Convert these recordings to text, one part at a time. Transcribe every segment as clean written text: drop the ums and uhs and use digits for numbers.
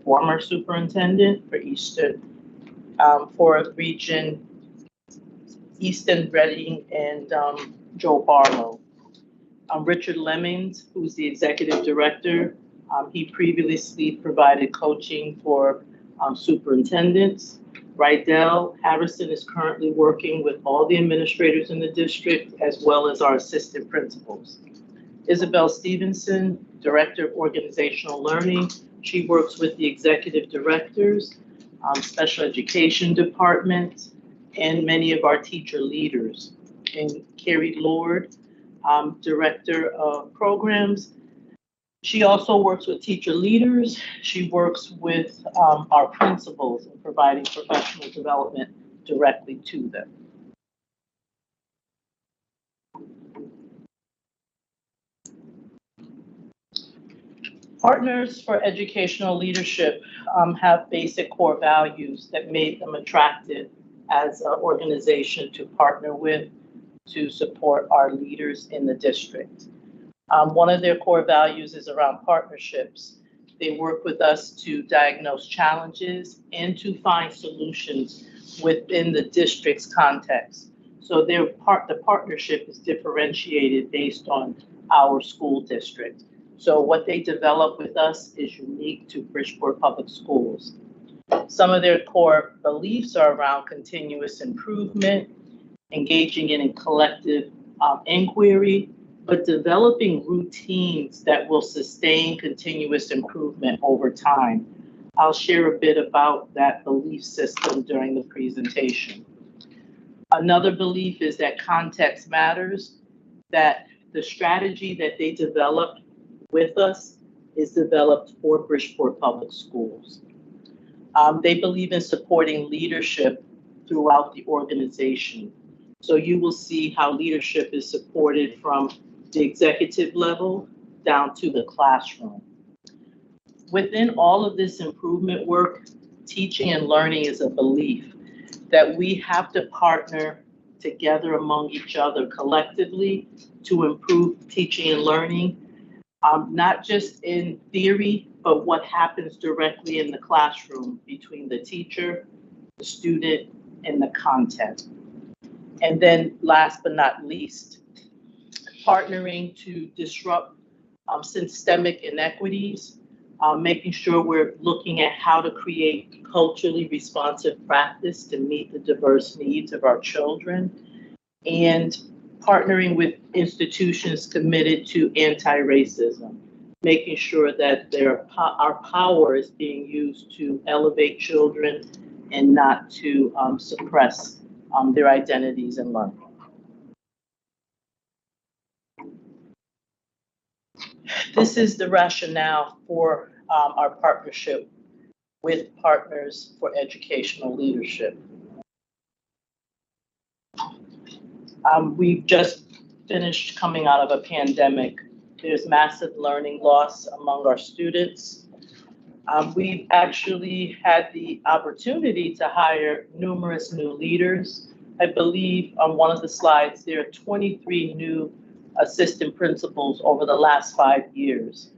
Former superintendent for Eastern, for region Easton, Reading, and Joe Barlow. Richard Lemmings, who's the executive director, he previously provided coaching for superintendents. Rydell Harrison is currently working with all the administrators in the district as well as our assistant principals. Isabel Stevenson, Director of Organizational Learning. She works with the executive directors, special education department, and many of our teacher leaders. And Carrie Lord, Director of Programs. She also works with teacher leaders. She works with our principals in providing professional development directly to them. Partners for Educational Leadership have basic core values that made them attractive as an organization to partner with to support our leaders in the district. One of their core values is around partnerships. They work with us to diagnose challenges and to find solutions within the district's context. So the partnership is differentiated based on our school district. So what they develop with us is unique to Bridgeport Public Schools. Some of their core beliefs are around continuous improvement, engaging in a collective inquiry, but developing routines that will sustain continuous improvement over time. I'll share a bit about that belief system during the presentation. Another belief is that context matters, that the strategy that they develop with us is developed for Bridgeport Public Schools. They believe in supporting leadership throughout the organization. So you will see how leadership is supported from the executive level down to the classroom. Within all of this improvement work, teaching and learning is a belief that we have to partner together among each other collectively to improve teaching and learning, not just in theory, but what happens directly in the classroom between the teacher, the student, and the content. And then last but not least, partnering to disrupt systemic inequities, making sure we're looking at how to create culturally responsive practice to meet the diverse needs of our children, and partnering with institutions committed to anti-racism, making sure that our power is being used to elevate children and not to suppress their identities and learning. This is the rationale for our partnership with Partners for Educational Leadership. We've just finished coming out of a pandemic. There's massive learning loss among our students. We've actually had the opportunity to hire numerous new leaders. I believe on one of the slides, there are 23 new assistant principals over the last 5 years.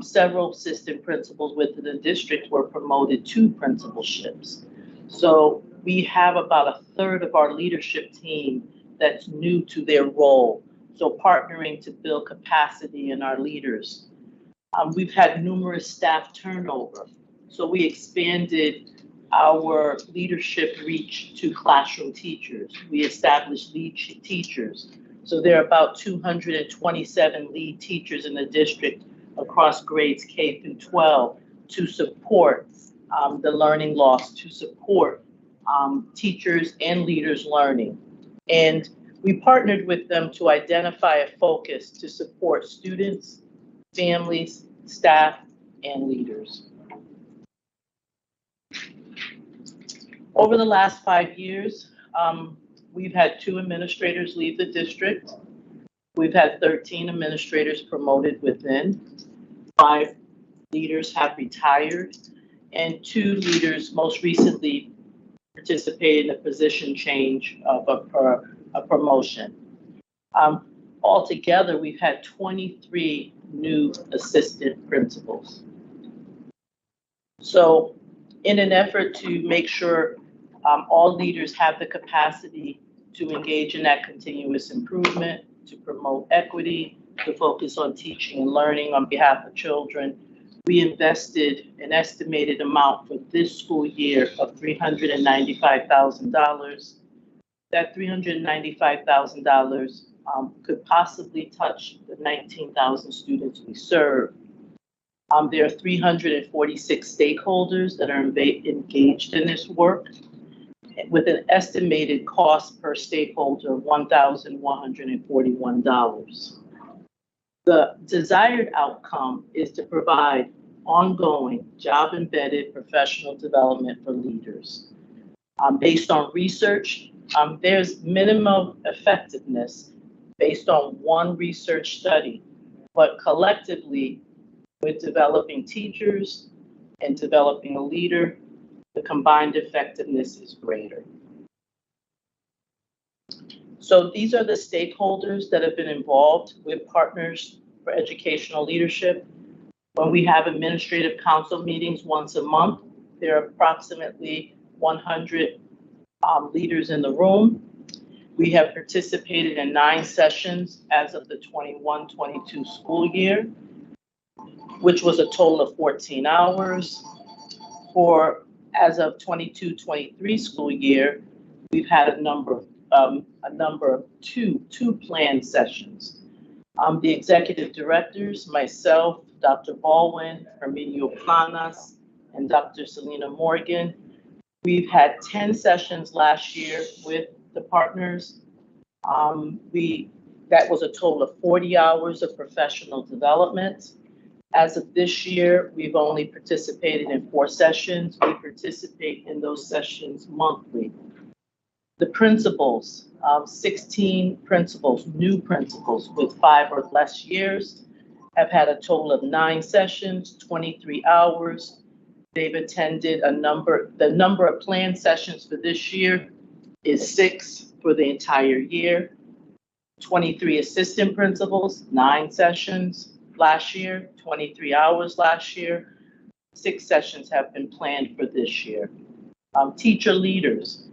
Several assistant principals within the district were promoted to principalships. So we have about a third of our leadership team that's new to their role. So partnering to build capacity in our leaders. We've had numerous staff turnover. So we expanded our leadership reach to classroom teachers. We established lead teachers. So there are about 227 lead teachers in the district across grades K through 12 to support the learning loss, to support teachers and leaders learning. And we partnered with them to identify a focus to support students, families, staff, and leaders. Over the last 5 years, we've had 2 administrators leave the district. We've had 13 administrators promoted within. 5 leaders have retired, and 2 leaders most recently participated in a position change of a promotion. Altogether, we've had 23 new assistant principals. So in an effort to make sure all leaders have the capacity to engage in that continuous improvement, to promote equity, to focus on teaching and learning on behalf of children, we invested an estimated amount for this school year of $395,000. That $395,000 could possibly touch the 19,000 students we serve. There are 346 stakeholders that are engaged in this work, with an estimated cost per stakeholder of $1,141. The desired outcome is to provide ongoing job-embedded professional development for leaders. Based on research, there's minimum effectiveness based on one research study, but collectively, with developing teachers and developing a leader, the combined effectiveness is greater. So these are the stakeholders that have been involved with Partners for Educational Leadership. When we have administrative council meetings once a month, there are approximately 100 leaders in the room. We have participated in 9 sessions as of the 21-22 school year, which was a total of 14 hours. For as of 22-23 school year, we've had a number of two planned sessions. The executive directors, myself, Dr. Baldwin, Herminio Planas, and Dr. Selena Morgan, we've had 10 sessions last year with the partners. That was a total of 40 hours of professional development. As of this year, we've only participated in 4 sessions. We participate in those sessions monthly. The principals, 16 principals, new principals with 5 or less years, have had a total of 9 sessions, 23 hours. They've attended the number of planned sessions for this year is 6 for the entire year. 23 assistant principals, 9 sessions last year, 23 hours last year. 6 sessions have been planned for this year. Teacher leaders,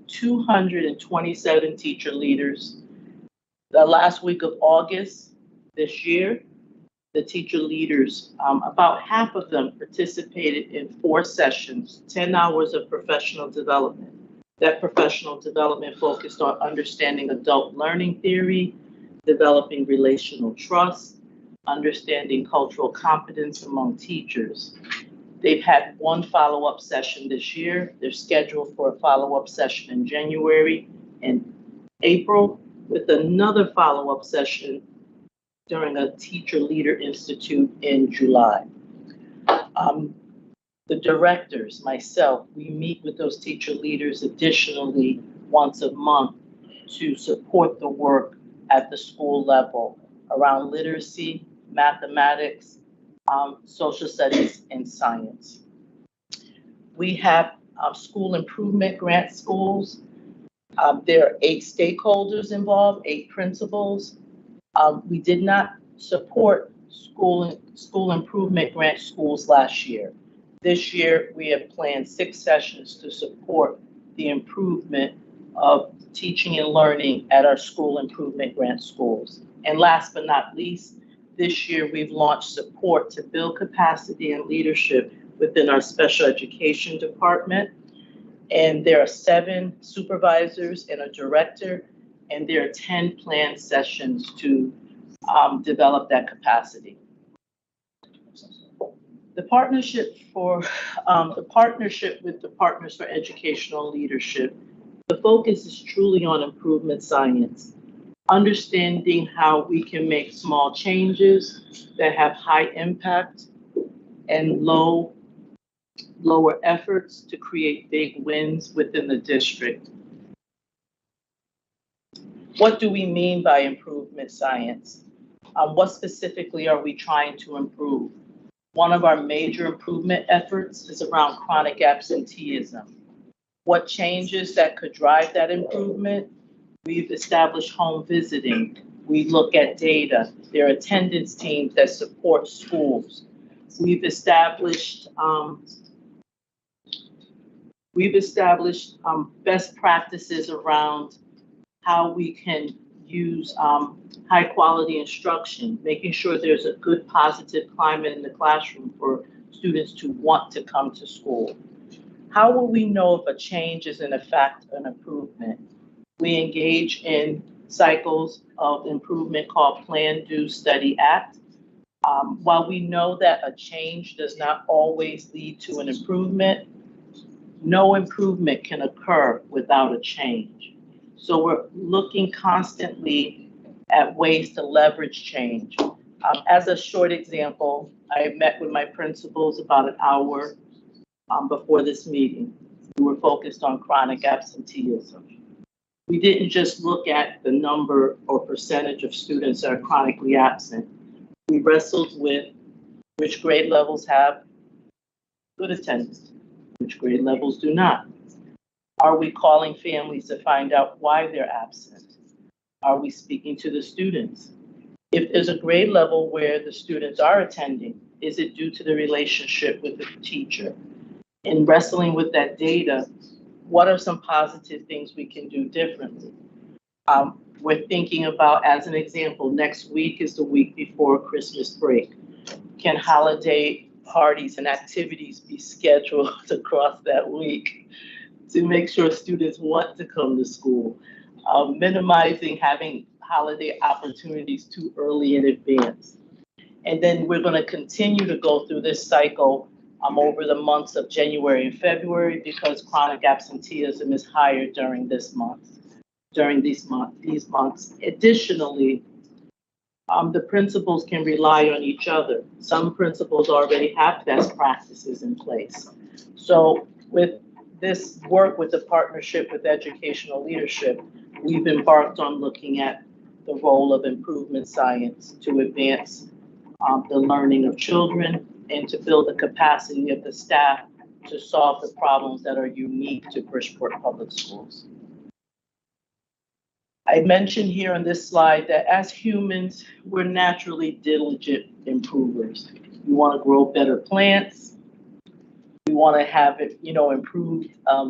227 teacher leaders. The last week of August this year, the teacher leaders, about half of them participated in 4 sessions, 10 hours of professional development. That professional development focused on understanding adult learning theory, developing relational trust, understanding cultural competence among teachers. They've had 1 follow-up session this year. They're scheduled for a follow-up session in January and April, with another follow-up session during a Teacher Leader Institute in July. The directors, myself, we meet with those teacher leaders additionally once a month to support the work at the school level around literacy, mathematics, social studies, and science. We have school improvement grant schools. There are 8 stakeholders involved, 8 principals. We did not support school improvement grant schools last year. This year, we have planned 6 sessions to support the improvement of teaching and learning at our school improvement grant schools. And last but not least, this year we've launched support to build capacity and leadership within our special education department. And there are 7 supervisors and a director, and there are 10 planned sessions to develop that capacity. The partnership with the Partners for Educational Leadership, the focus is truly on improvement science, understanding how we can make small changes that have high impact and lower efforts to create big wins within the district. What do we mean by improvement science? What specifically are we trying to improve? One of our major improvement efforts is around chronic absenteeism. What changes that could drive that improvement? We've established home visiting. We look at data. There are attendance teams that support schools. We've established best practices around how we can use high quality instruction, making sure there's a good positive climate in the classroom for students to want to come to school. How will we know if a change is in effect an improvement? We engage in cycles of improvement called Plan, Do, Study, Act. While we know that a change does not always lead to an improvement, no improvement can occur without a change. So we're looking constantly at ways to leverage change. As a short example, I met with my principals about an hour before this meeting. We were focused on chronic absenteeism. We didn't just look at the number or percentage of students that are chronically absent. We wrestled with which grade levels have good attendance, which grade levels do not. Are we calling families to find out why they're absent? Are we speaking to the students? If there's a grade level where the students are attending, is it due to the relationship with the teacher? In wrestling with that data, what are some positive things we can do differently? We're thinking about, as an example, next week is the week before Christmas break. Can holiday parties and activities be scheduled across that week to make sure students want to come to school? Minimizing having holiday opportunities too early in advance. And then we're going to continue to go through this cycle over the months of January and February, because chronic absenteeism is higher during these months. Additionally, the principals can rely on each other. Some principals already have best practices in place. So with this work with the Partnership with Educational Leadership, we've embarked on looking at the role of improvement science to advance the learning of children and to build the capacity of the staff to solve the problems that are unique to Bridgeport Public Schools. I mentioned here on this slide that as humans, we're naturally diligent improvers. We want to grow better plants. We want to have it, improved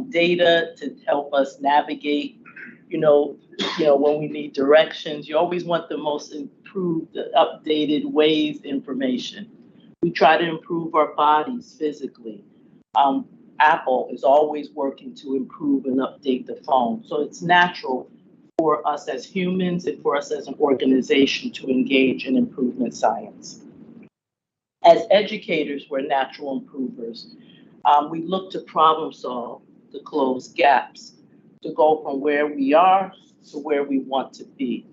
data to help us navigate, when we need directions. You always want the most improved, updated ways information. We try to improve our bodies physically. Apple is always working to improve and update the phone. So it's natural for us as humans and for us as an organization to engage in improvement science. As educators, we're natural improvers. We look to problem solve, to close gaps, to go from where we are to where we want to be.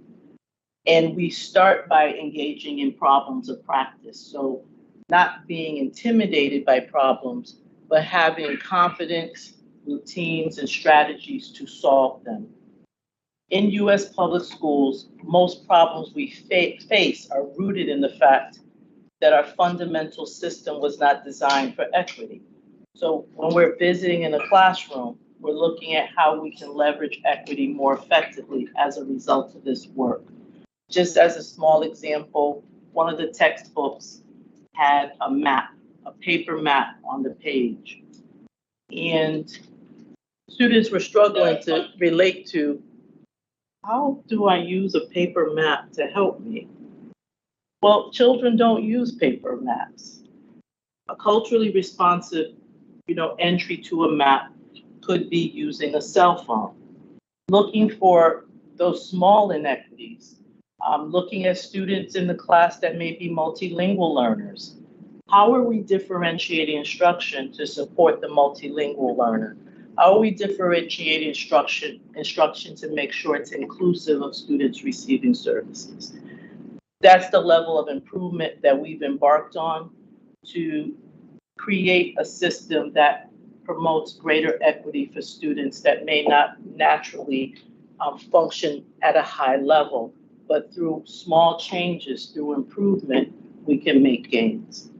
And we start by engaging in problems of practice. So not being intimidated by problems, but having confidence, routines, and strategies to solve them. In U.S. public schools, most problems we face are rooted in the fact that our fundamental system was not designed for equity. So when we're visiting in a classroom, we're looking at how we can leverage equity more effectively as a result of this work. Just as a small example, one of the textbooks had a map, a paper map on the page. And students were struggling to relate to, how do I use a paper map to help me? Well, children don't use paper maps. A culturally responsive, entry to a map could be using a cell phone, looking for those small inequities, looking at students in the class that may be multilingual learners. How are we differentiating instruction to support the multilingual learner? How are we differentiating instruction to make sure it's inclusive of students receiving services? That's the level of improvement that we've embarked on to create a system that promotes greater equity for students that may not naturally function at a high level, but through small changes, through improvement, we can make gains.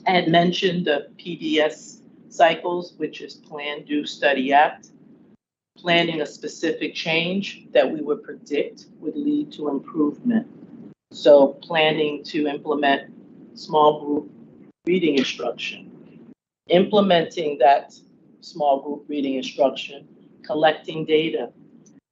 I had mentioned the PDS cycles, which is Plan, Do, Study, Act, planning a specific change that we would predict would lead to improvement. So planning to implement small group reading instruction, implementing that small group reading instruction, collecting data,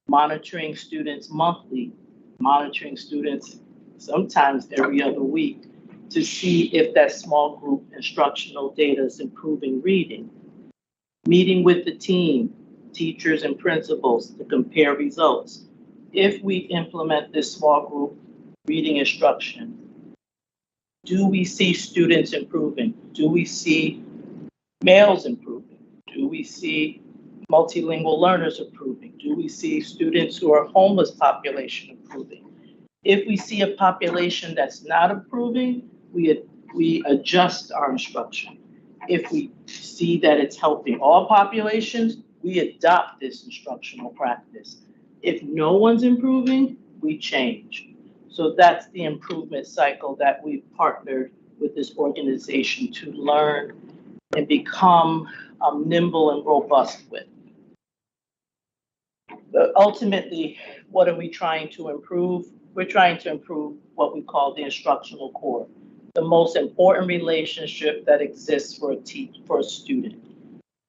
monitoring students monthly, monitoring students sometimes every other week to see if that small group instructional data is improving reading, meeting with the team, teachers and principals to compare results. If we implement this small group reading instruction, do we see students improving? Do we see males improving? Do we see multilingual learners improving? Do we see students who are homeless population improving? If we see a population that's not improving, we adjust our instruction. If we see that it's helping all populations, we adopt this instructional practice. If no one's improving, we change. So that's the improvement cycle that we've partnered with this organization to learn and become nimble and robust with. But ultimately, what are we trying to improve? We're trying to improve what we call the instructional core, the most important relationship that exists for a student.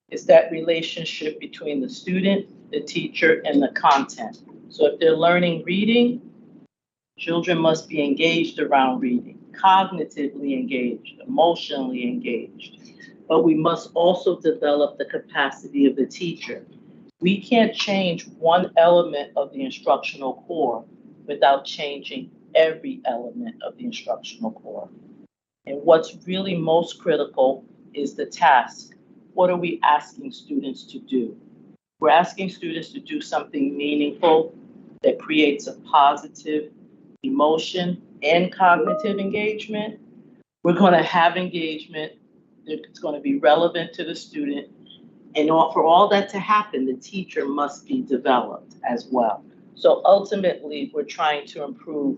It's that relationship between the student, the teacher, and the content. So if they're learning reading, children must be engaged around reading, cognitively engaged, emotionally engaged. But we must also develop the capacity of the teacher. We can't change one element of the instructional core without changing every element of the instructional core. And what's really most critical is the task. What are we asking students to do? We're asking students to do something meaningful that creates a positive emotion and cognitive engagement. We're going to have engagement. It's going to be relevant to the student. And for all that to happen, the teacher must be developed as well. So ultimately, we're trying to improve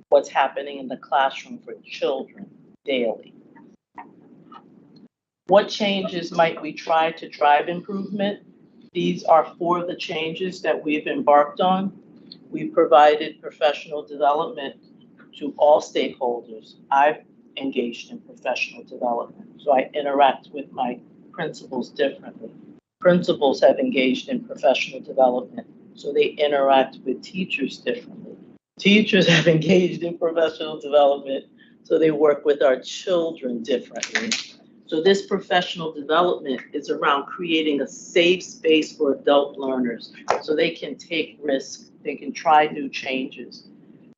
what's happening in the classroom for children daily. What changes might we try to drive improvement? These are 4 of the changes that we've embarked on. We've provided professional development to all stakeholders. I've engaged in professional development, so I interact with my principals differently. Principals have engaged in professional development, so they interact with teachers differently. Teachers have engaged in professional development, so they work with our children differently. So this professional development is around creating a safe space for adult learners so they can take risks, they can try new changes.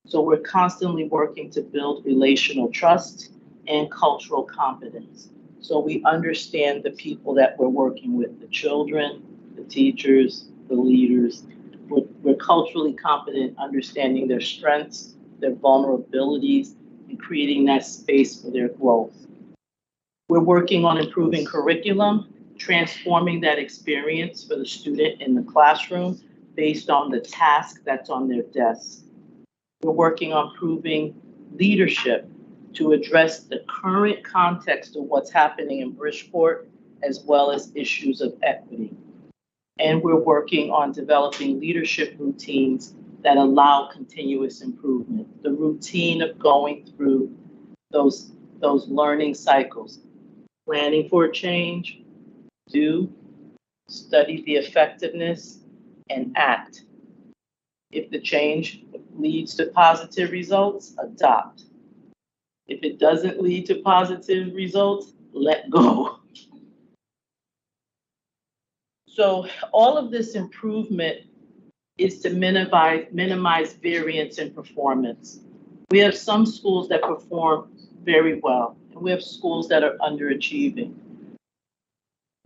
So we're constantly working to build relational trust and cultural competence. So we understand the people that we're working with, the children, the teachers, the leaders. We're culturally competent, understanding their strengths, their vulnerabilities, and creating that space for their growth. We're working on improving curriculum, transforming that experience for the student in the classroom based on the task that's on their desk. We're working on improving leadership to address the current context of what's happening in Bridgeport, as well as issues of equity. And we're working on developing leadership routines that allow continuous improvement. The routine of going through those learning cycles, planning for a change, do, study the effectiveness, and act. If the change leads to positive results, adopt. If it doesn't lead to positive results, let go. So all of this improvement is to minimize variance in performance. We have some schools that perform very well, and we have schools that are underachieving.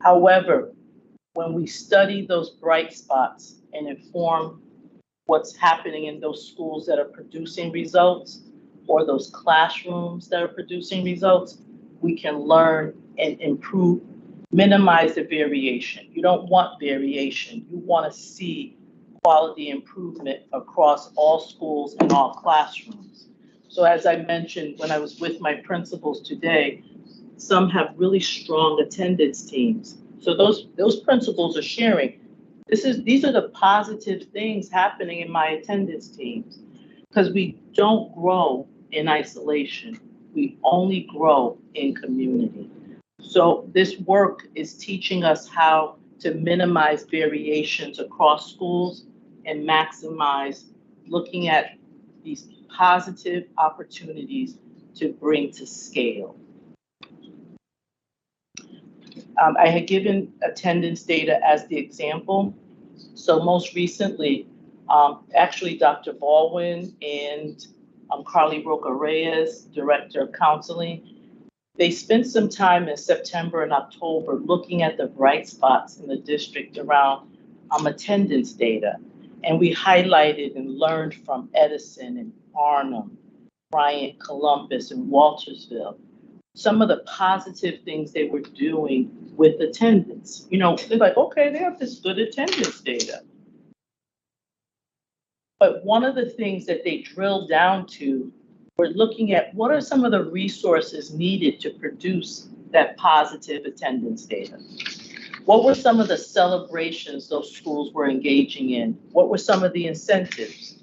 However, when we study those bright spots and inform what's happening in those schools that are producing results or those classrooms that are producing results, we can learn and improve, minimize the variation. You don't want variation. You want to see quality improvement across all schools and all classrooms. So as I mentioned when I was with my principals today, some have really strong attendance teams. So those principals are sharing. These are the positive things happening in my attendance teams, because we don't grow in isolation. We only grow in community. So this work is teaching us how to minimize variations across schools and maximize looking at these positive opportunities to bring to scale. I had given attendance data as the example. So most recently, actually Dr. Baldwin and Carly Roca Reyes, Director of Counseling, they spent some time in September and October looking at the bright spots in the district around attendance data. And we highlighted and learned from Edison and Arnhem, Bryant, Columbus, and Waltersville, some of the positive things they were doing with attendance. You know, they're like, okay, they have this good attendance data. But one of the things that they drilled down to were looking at what are some of the resources needed to produce that positive attendance data. What were some of the celebrations those schools were engaging in? What were some of the incentives?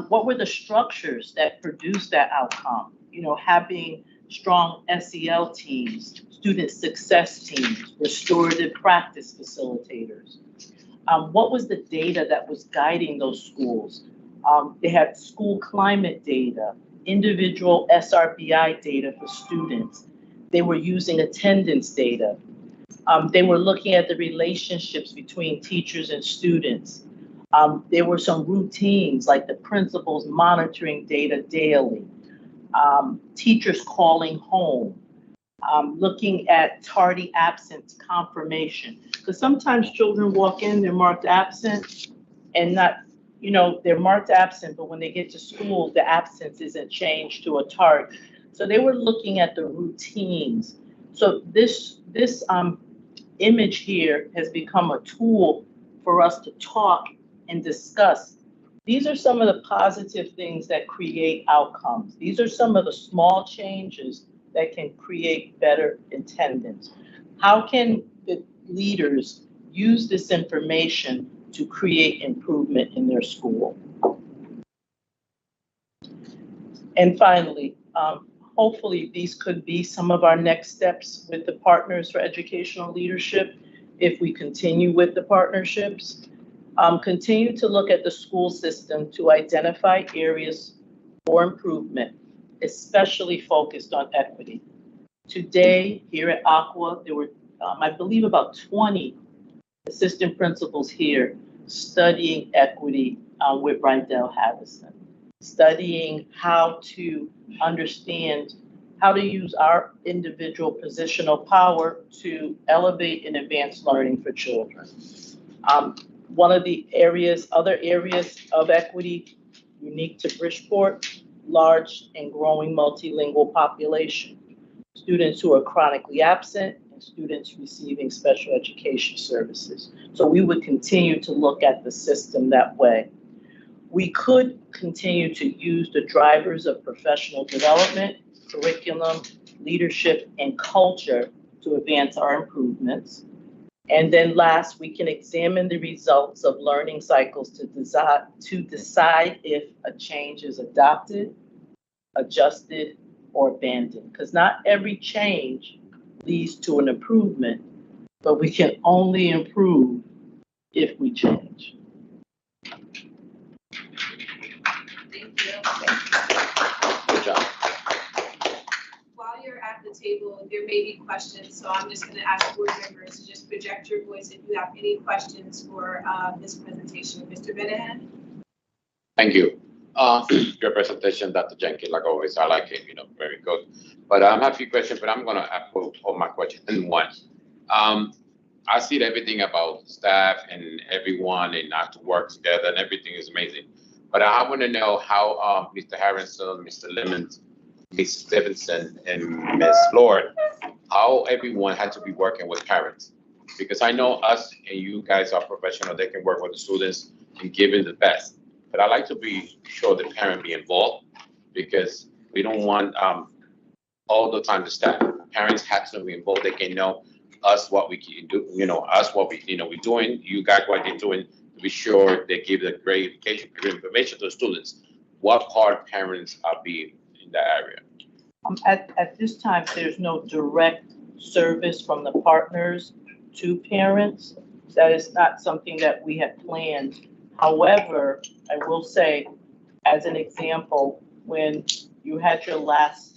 What were the structures that produced that outcome? You know, having strong SEL teams, student success teams, restorative practice facilitators. What was the data that was guiding those schools? They had school climate data, individual SRBI data for students. They were using attendance data. They were looking at the relationships between teachers and students. There were some routines like the principals monitoring data daily, teachers calling home, looking at tardy absence confirmation. Because sometimes children walk in, they're marked absent and not, you know, they're marked absent, but when they get to school, the absence isn't changed to a tardy. So they were looking at the routines. So this image here has become a tool for us to talk and discuss. These are some of the positive things that create outcomes. These are some of the small changes that can create better attendance. How can the leaders use this information to create improvement in their school? And finally, hopefully these could be some of our next steps with the Partners for Educational Leadership if we continue with the partnerships. Continue to look at the school system to identify areas for improvement, especially focused on equity. Today, here at Aqua, there were, I believe, about 20 assistant principals here studying equity with Rydell Havison, studying how to understand how to use our individual positional power to elevate and advance learning for children. One of the other areas of equity unique to Bridgeport, large and growing multilingual population, students who are chronically absent and students receiving special education services. So we would continue to look at the system that way. We could continue to use the drivers of professional development, curriculum, leadership, and culture to advance our improvements. And then last, we can examine the results of learning cycles to decide if a change is adopted, adjusted, or abandoned. Because not every change leads to an improvement, but we can only improve if we change. Thank you. Good job. While you're at the table, there may be questions, so I'm just going to ask board members to just project your voice if you have any questions for this presentation. Mr. Benahan? Thank you. Your presentation, Dr. Jenkins, like always, I like it, very good. But I have a few questions, but I'm gonna put all my questions in one. I see everything about staff and everyone and not to work together and everything is amazing. But I want to know how Mr. Harrison, Mr. Lemons, Ms. Stevenson, and Ms. Lord, how everyone had to be working with parents. Because I know us and you guys are professional, they can work with the students and give them the best. But I like to be sure the parent be involved because we don't want all the time the staff. Parents have to be involved. They can know us what we can do, us what we're doing, you guys what you're doing to be sure they give the great education, great information to the students. What part parents are being in that area? At this time, there's no direct service from the partners to parents. That is not something that we have planned. However, I will say, as an example, when you had your last,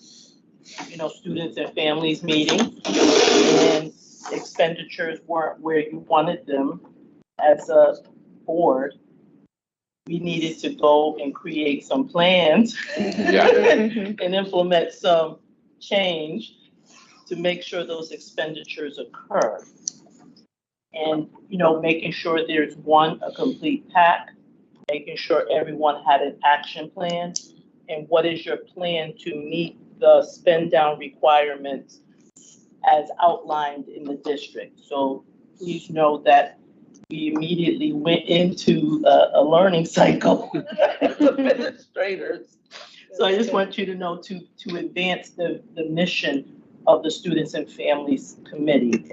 students and families meeting and expenditures weren't where you wanted them as a board, we needed to go and create some plans and implement some change to make sure those expenditures occur. And, making sure there's a complete pack, making sure everyone had an action plan, and what is your plan to meet the spend down requirements as outlined in the district. So please know that we immediately went into a learning cycle with administrators. So I just want you to know to advance the mission of the Students and Families Committee.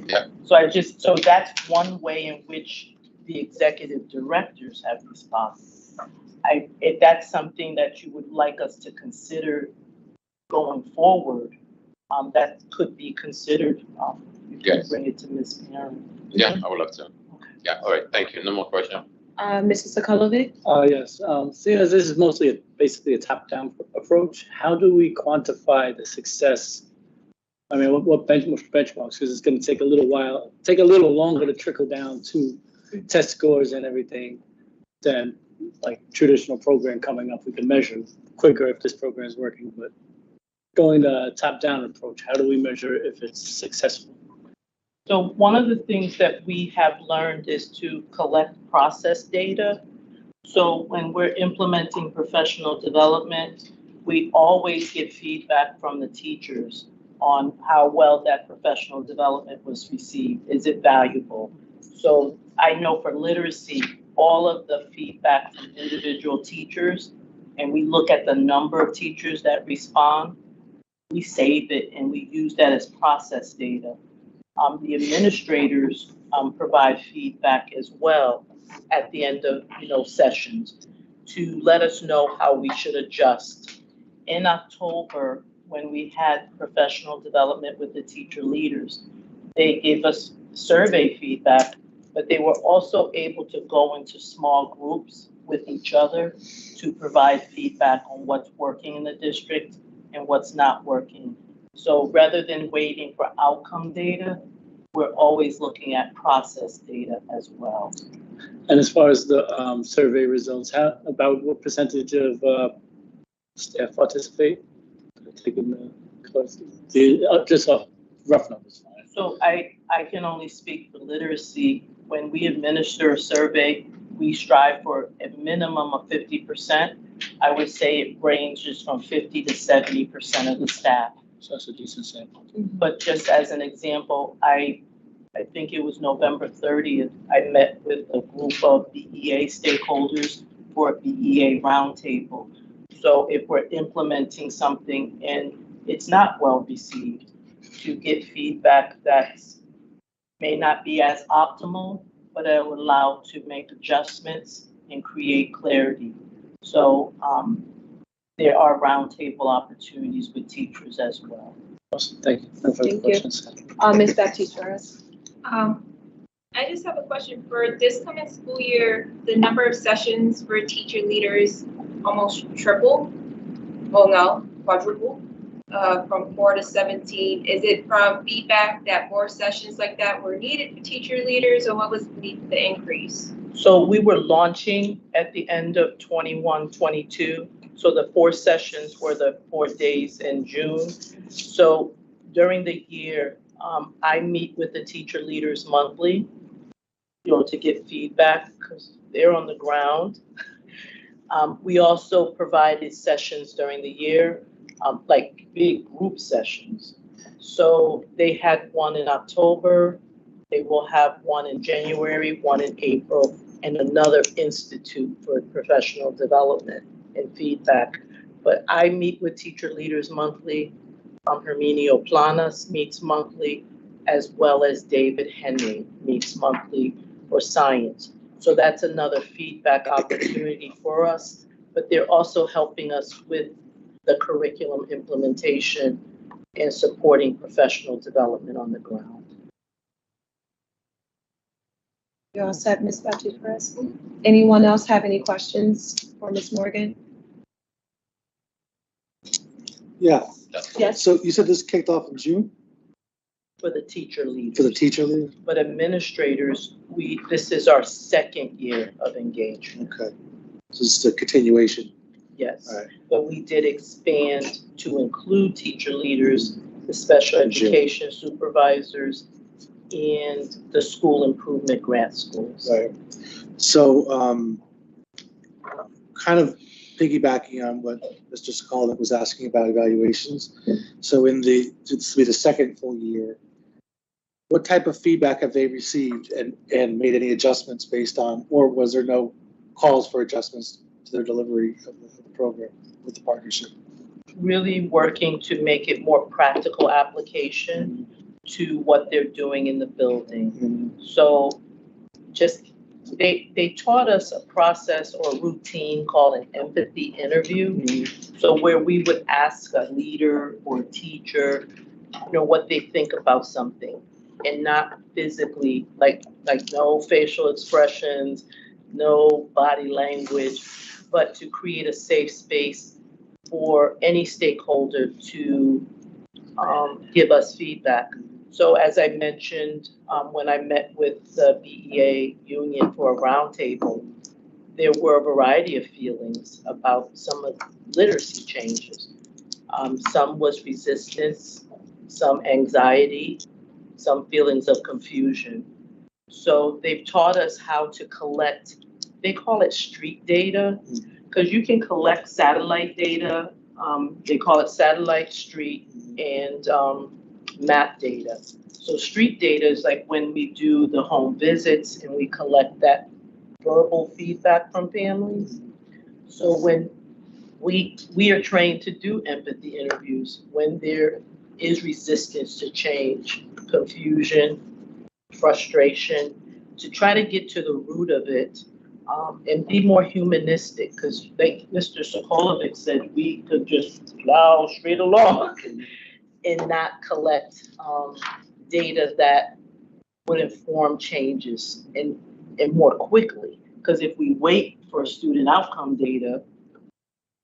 Yeah. So that's one way in which the executive directors have responded. If that's something that you would like us to consider going forward, that could be considered. You can Yes. bring it to Ms. Marin. Yeah, I would love to. Yeah, all right, thank you. No more questions. Mrs. Sokolovic? Yes, seeing as this is mostly basically a top-down approach, how do we quantify the success? I mean, what benchmarks, because it's gonna take a little longer to trickle down to test scores and everything than like traditional program coming up. We can measure quicker if this program is working, but going the top-down approach, how do we measure if it's successful? So one of the things that we have learned is to collect process data. So when we're implementing professional development, we always get feedback from the teachers on how well that professional development was received. Is it valuable? So I know for literacy, all of the feedback from individual teachers, and we look at the number of teachers that respond, we save it and we use that as process data. The administrators provide feedback as well at the end of sessions to let us know how we should adjust. In October, when we had professional development with the teacher leaders, they gave us survey feedback, but they were also able to go into small groups with each other to provide feedback on what's working in the district and what's not working. So rather than waiting for outcome data, we're always looking at process data as well. And as far as the survey results, about what percentage of staff participate? Taking the course? Just a rough numbers. So I can only speak for literacy. When we administer a survey, we strive for a minimum of 50%. I would say it ranges from 50 to 70% of the staff. So that's a decent sample. But just as an example, I think it was November 30th, I met with a group of BEA stakeholders for a BEA roundtable. So if we're implementing something and it's not well received, to get feedback that may not be as optimal, but it will allow to make adjustments and create clarity. So there are roundtable opportunities with teachers as well. Awesome, thank you. No further Thank you. questions. Ms. Baptiste Torres? I just have a question for this coming school year, the number of sessions for teacher leaders almost triple. Well, no, quadruple, from 4 to 17. Is it from feedback that more sessions like that were needed for teacher leaders, or what was the increase? So we were launching at the end of 21, 22. So the 4 sessions were the 4 days in June. So during the year, I meet with the teacher leaders monthly, to get feedback because they're on the ground. We also provided sessions during the year, like big group sessions. So they had one in October, they will have one in January, one in April, and another institute for professional development and feedback. But I meet with teacher leaders monthly. Herminio Planas meets monthly, as well as David Henry meets monthly for science. So that's another feedback opportunity for us, but they're also helping us with the curriculum implementation and supporting professional development on the ground. You all set, Ms. Baptiste-Perez? Anyone else have any questions for Ms. Morgan? Yeah, Yes. so you said this kicked off in June For the teacher leaders. for the teacher leader? But administrators, this is our second year of engagement, Okay, so this is a continuation. yes. All right. But we did expand to include teacher leaders, the special In June. education supervisors, and the school improvement grant schools. Right. So, kind of piggybacking on what Mr. Skolnick was asking about evaluations. So this will be the second full year. What type of feedback have they received and made any adjustments based on, or was there no calls for adjustments to their delivery of the program with the partnership? Really working to make it more practical application to what they're doing in the building. Mhm. So just, they taught us a process or a routine called an empathy interview. So where we would ask a leader or a teacher, what they think about something, and not physically, like no facial expressions, no body language, but to create a safe space for any stakeholder to give us feedback. So as I mentioned, when I met with the BEA union for a roundtable, there were a variety of feelings about some of the literacy changes. Some was resistance, some anxiety, some feelings of confusion. So they've taught us how to collect, they call it street data, because you can collect satellite data. They call it satellite, street, and map data. So street data is like when we do the home visits and we collect that verbal feedback from families. So when we are trained to do empathy interviews, when there is resistance to change, confusion, frustration, to try to get to the root of it, and be more humanistic, because like Mr. Sokolovic said, we could just plow straight along and not collect data that would inform changes and more quickly. Because if we wait for student outcome data,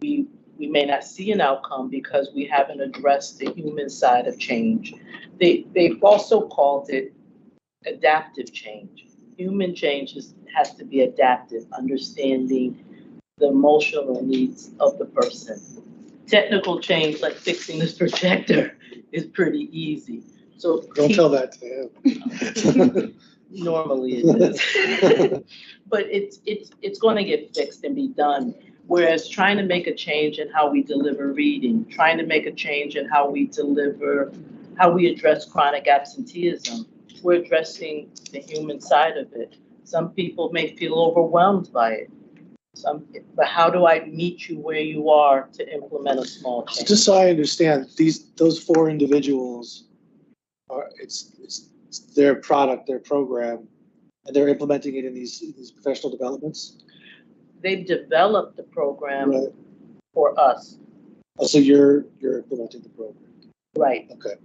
we may not see an outcome because we haven't addressed the human side of change. They've also called it adaptive change. Human change has to be adaptive, understanding the emotional needs of the person. Technical change, like fixing this projector, is pretty easy. So Don't tell that to him. normally it is. But it's going to get fixed and be done. Whereas trying to make a change in how we deliver reading, trying to make a change in how we address chronic absenteeism, we're addressing the human side of it. Some people may feel overwhelmed by it. But how do I meet you where you are to implement a small change? Just so I understand, those 4 individuals it's their product, their program, and they're implementing it in these professional developments? They've developed the program Right. for us, Oh, so you're implementing the program? right? Okay.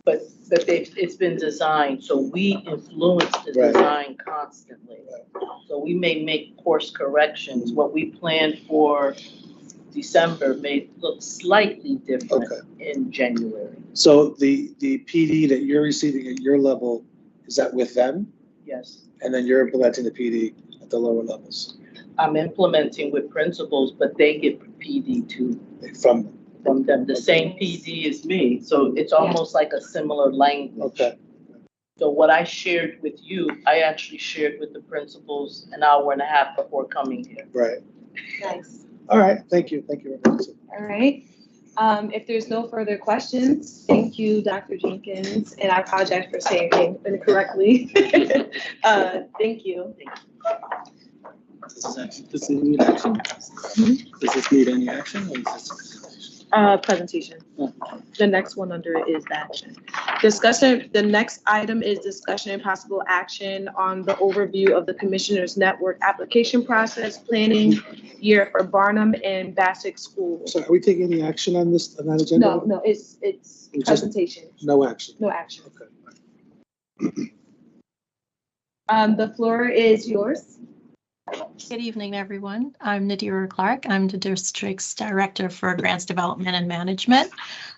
But but it's been designed, so we influence the Right. design constantly. So we may make course corrections. What we planned for December may look slightly different Okay. in January. So the PD that you're receiving at your level, is that with them? Yes. And then you're implementing the PD at the lower levels I'm implementing with principals, but they get PD too from them? from them. The same PD as me, so it's almost like a similar language. Okay, So what I shared with you, I actually shared with the principals an hour and a half before coming here. right. Nice. All right, thank you. Thank you. Rebecca. All right. If there's no further questions, thank you, Dr. Jenkins, and I apologize for saying your name incorrectly. Thank you. Does it need action? Does this need any action or is this? Presentation. Oh. The next one under it is action. Discussion, the next item is discussion and possible action on the overview of the Commissioners Network application process planning year for Barnum and Bassick schools. So are we taking any action on this, on that agenda? No, it's just- presentation, No action. no action. Okay. The floor is yours. Good evening, everyone. I'm Nadira Clark. I'm the district's director for grants development and management.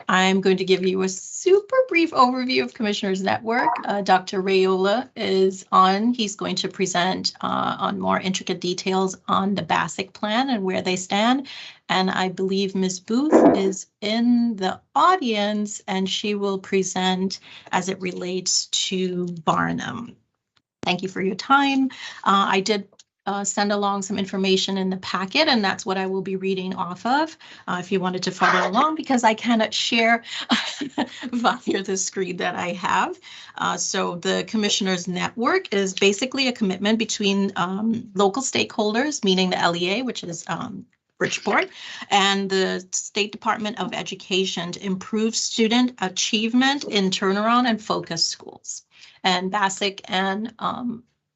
I'm going to give you a super brief overview of Commissioners Network. Dr. Rayola is on. He's going to present on more intricate details on the Bassick plan and where they stand. And I believe Ms. Booth is in the audience and she will present as it relates to Barnum. Thank you for your time. I did send along some information in the packet, and that's what I will be reading off of if you wanted to follow along, because I cannot share via the screen that I have. So the Commissioners Network is basically a commitment between local stakeholders, meaning the LEA, which is Bridgeport, and the State Department of Education to improve student achievement in turnaround and focus schools. And Bassick and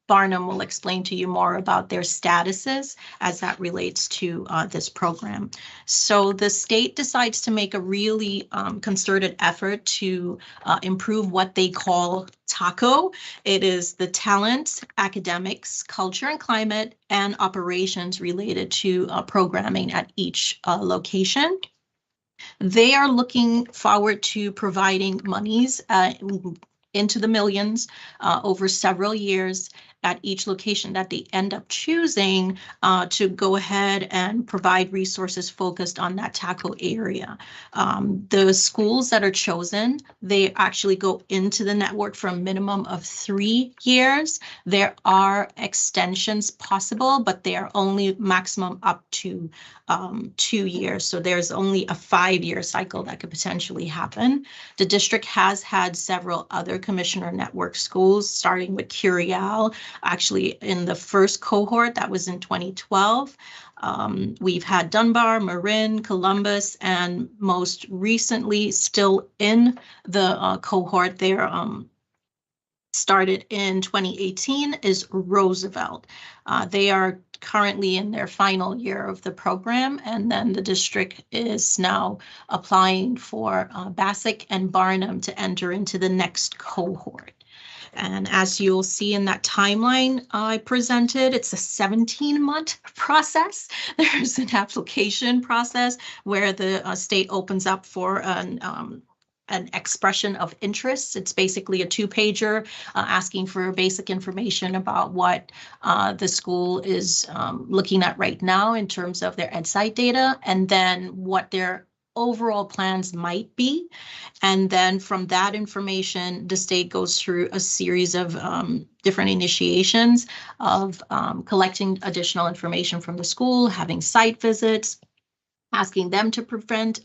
Barnum will explain to you more about their statuses as that relates to this program. So the state decides to make a really concerted effort to improve what they call TACO. It is the talent, academics, culture and climate, and operations related to programming at each location. They are looking forward to providing monies into the millions over several years at each location that they end up choosing to go ahead and provide resources focused on that TACO area. The schools that are chosen, they actually go into the network for a minimum of 3 years. There are extensions possible, but they are only maximum up to 2 years. So there's only a 5-year cycle that could potentially happen. The district has had several other Commissioner Network schools, starting with Curial, actually in the first cohort, that was in 2012. We've had Dunbar, Marin, Columbus, and most recently still in the cohort there, started in 2018, is Roosevelt. They are currently in their final year of the program, and then the district is now applying for Bassick and Barnum to enter into the next cohort. And as you'll see in that timeline I presented, it's a 17-month process. There's an application process where the state opens up for an expression of interest. It's basically a 2-pager asking for basic information about what the school is looking at right now in terms of their EdSite data, and then what their overall plans might be. And then from that information, the state goes through a series of different initiations of collecting additional information from the school, having site visits, asking them to present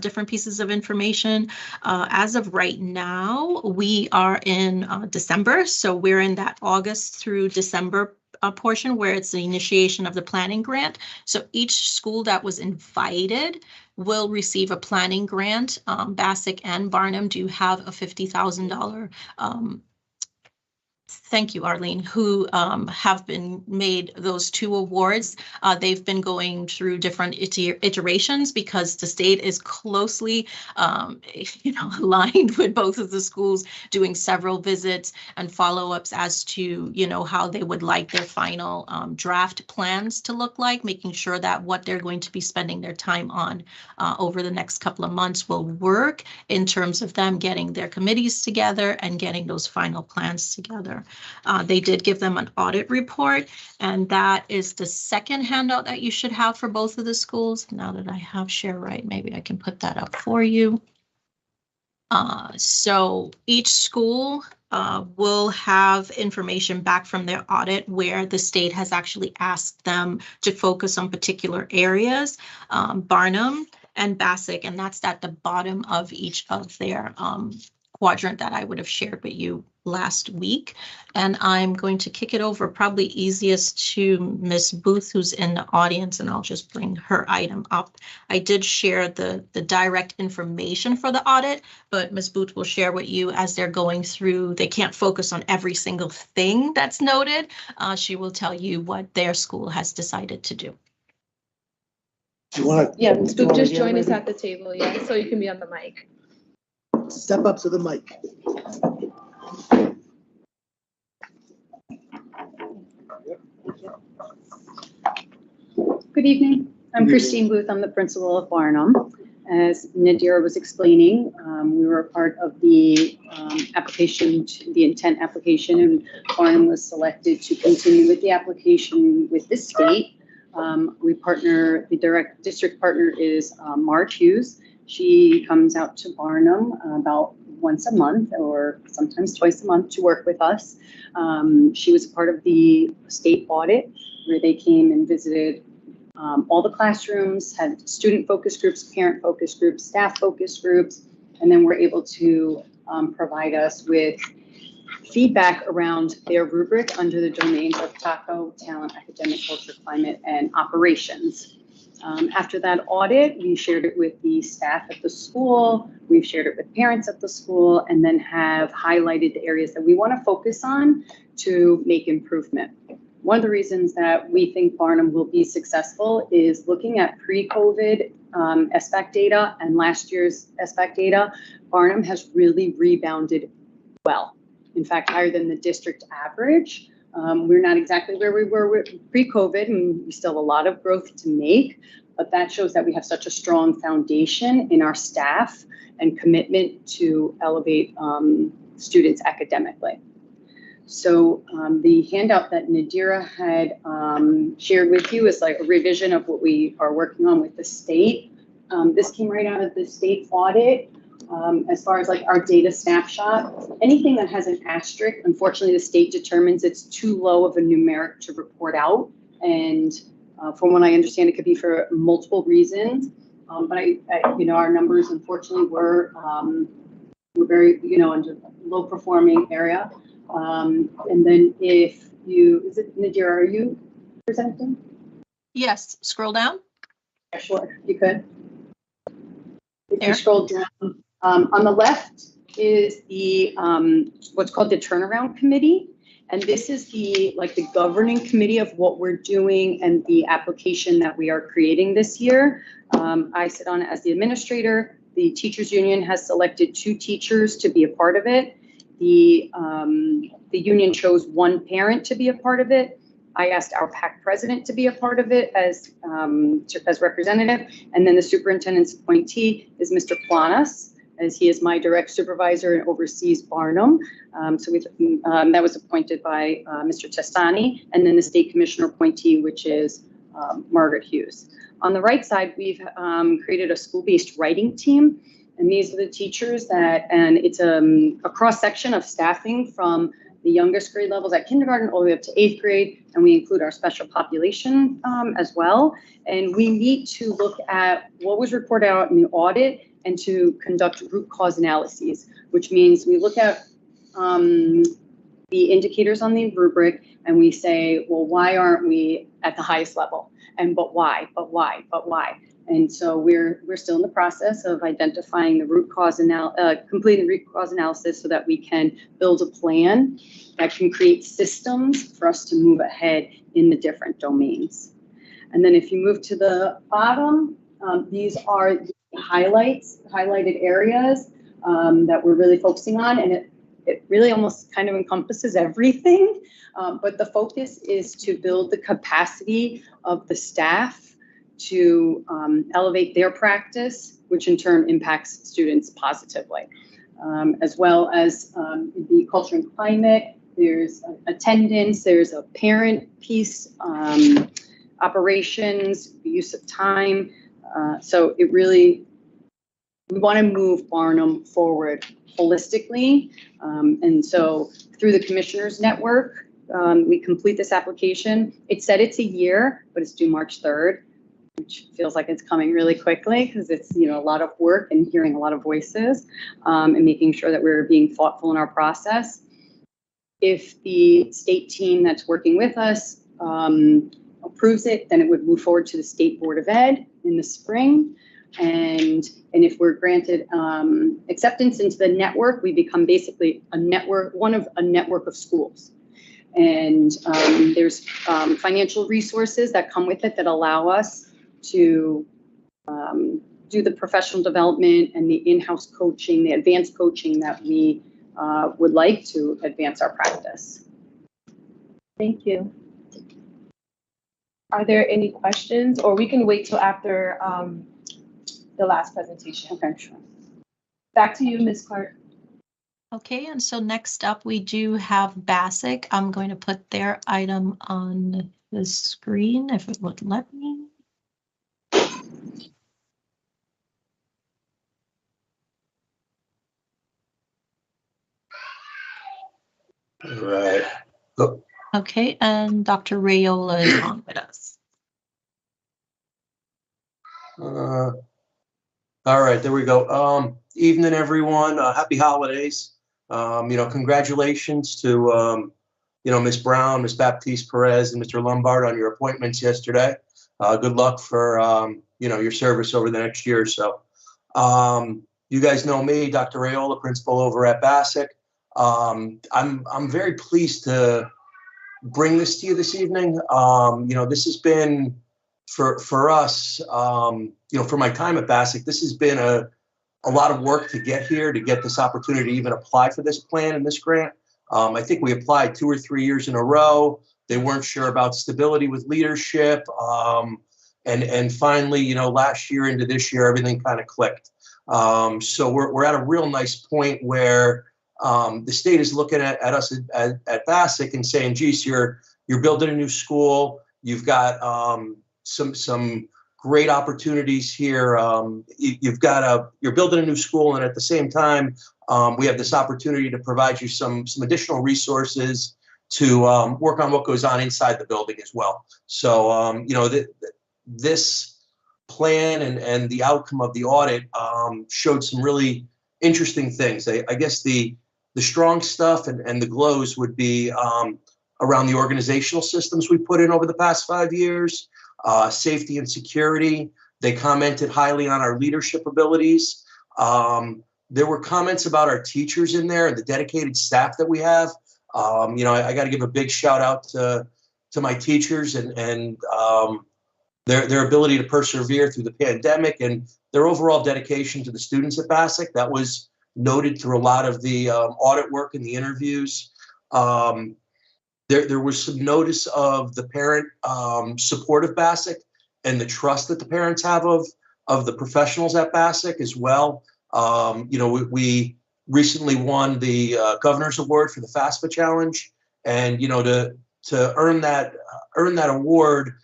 different pieces of information. As of right now, we are in December, so we're in that August through December portion where it's the initiation of the planning grant. So each school that was invited will receive a planning grant. Bassick and Barnum do have a $50,000 thank you, Arlene, who have been made those 2 awards. They've been going through different iterations because the state is closely, aligned with both of the schools, doing several visits and follow-ups as to, how they would like their final draft plans to look like, making sure that what they're going to be spending their time on over the next couple of months will work in terms of them getting their committees together and getting those final plans together. They did give them an audit report, and that is the second handout that you should have for both of the schools. Now that I have ShareWrite, maybe I can put that up for you. So each school will have information back from their audit where the state has actually asked them to focus on particular areas, Barnum and Bassick, and that's at the bottom of each of their quadrant that I would have shared with you last week. And I'm going to kick it over probably easiest to Ms. Booth, who's in the audience, and I'll just bring her item up. I did share the direct information for the audit, but Ms. Booth will share with you as they're going through. They can't focus on every single thing that's noted. She will tell you what their school has decided to do. Do you want to? Yeah, Ms. Booth, just join us at the table, yeah, so you can be on the mic. Step up to the mic. Good evening. I'm Christine Booth. I'm the principal of Barnum. As Nadira was explaining, we were a part of the application, the intent application, and Barnum was selected to continue with the application with the state. We partner, the direct district partner is Marge Hughes. She comes out to Barnum about once a month or sometimes twice a month to work with us. She was part of the state audit where they came and visited all the classrooms, had student focus groups, parent focus groups, staff focus groups, and then were able to provide us with feedback around their rubric under the domains of TACO, talent, academic, culture, climate, and operations. After that audit, we shared it with the staff at the school, we've shared it with parents at the school, and then have highlighted the areas that we want to focus on to make improvement. One of the reasons that we think Barnum will be successful is looking at pre-COVID SBAC data and last year's SBAC data. Barnum has really rebounded well. In fact, higher than the district average. We're not exactly where we were pre-COVID, and we still have a lot of growth to make, but that shows that we have such a strong foundation in our staff and commitment to elevate students academically. So the handout that Nadira had shared with you is like a revision of what we are working on with the state. This came right out of the state audit. As far as like our data snapshot, anything that has an asterisk, unfortunately, the state determines it's too low of a numeric to report out. And from what I understand, it could be for multiple reasons. But our numbers, unfortunately, were very, under low performing area. And then if you, is it Nadira, are you presenting? Yes, scroll down. Yeah, sure, you could. If There. you scroll down, on the left is the what's called the turnaround committee. And this is the governing committee of what we're doing and the application that we are creating this year. I sit on it as the administrator. The teachers union has selected 2 teachers to be a part of it. The union chose 1 parent to be a part of it. I asked our PAC president to be a part of it as representative. And then the superintendent's appointee is Mr. Planas, as he is my direct supervisor and oversees Barnum. So that was appointed by Mr. Testani, and then the state commissioner appointee, which is Margaret Hughes. On the right side, we've created a school-based writing team. And these are the teachers and it's a cross-section of staffing from the youngest grade levels at kindergarten all the way up to 8th grade. And we include our special population as well. And we need to look at what was reported out in the audit and to conduct root cause analyses, which means we look at the indicators on the rubric and we say, well, why aren't we at the highest level? But why? And so we're still in the process of identifying the completing root cause analysis so that we can build a plan that can create systems for us to move ahead in the different domains. And then if you move to the bottom, these are the highlighted areas that we're really focusing on. And it really almost kind of encompasses everything. But the focus is to build the capacity of the staff to elevate their practice, which in turn impacts students positively. As well as the culture and climate, there's attendance, there's a parent piece, operations, the use of time. So it really, we want to move Barnum forward holistically. And so through the Commissioners Network, we complete this application. It said it's a year, but it's due March 3rd, which feels like it's coming really quickly because it's, a lot of work and hearing a lot of voices and making sure that we're being thoughtful in our process. If the state team that's working with us approves it, then it would move forward to the State Board of Ed in the spring. And if we're granted acceptance into the network, we become basically one of a network of schools. And there's financial resources that come with it that allow us to do the professional development and the in-house coaching, the advanced coaching that we would like to advance our practice. Thank you. Are there any questions, or we can wait till after the last presentation? Okay, sure. Back to you, Ms. Clark. Okay, and so next up, we do have BASIC. I'm going to put their item on the screen if it would let me. All right. Go. Okay, and Dr. Rayola is on with us. All right, there we go. Evening, everyone. Happy holidays. Congratulations to, Ms. Brown, Ms. Baptiste Perez, and Mr. Lombard on your appointments yesterday. Good luck for, your service over the next year or so. You guys know me, Dr. Rayola, principal over at BASIC. I'm very pleased to bring this to you this evening. This has been for us, for my time at BASIC, this has been a lot of work to get here, to get this opportunity to even apply for this plan and this grant. I think we applied 2 or 3 years in a row. They weren't sure about stability with leadership. And finally, last year into this year, everything kind of clicked. So we're at a real nice point where the state is looking at us at BASIC and saying, geez, you're building a new school. You've got some great opportunities here. You're building a new school, and at the same time, we have this opportunity to provide you some additional resources to work on what goes on inside the building as well. So, this plan and the outcome of the audit showed some really interesting things. I guess the strong stuff and the glows would be around the organizational systems we put in over the past 5 years, safety and security. They commented highly on our leadership abilities. There were comments about our teachers in there and the dedicated staff that we have. I got to give a big shout out to my teachers and their ability to persevere through the pandemic and their overall dedication to the students at BASIC. That was noted through a lot of the audit work and the interviews. There was some notice of the parent support of BASIC and the trust that the parents have of the professionals at BASIC as well. We recently won the Governor's Award for the FAFSA Challenge, and to earn that award,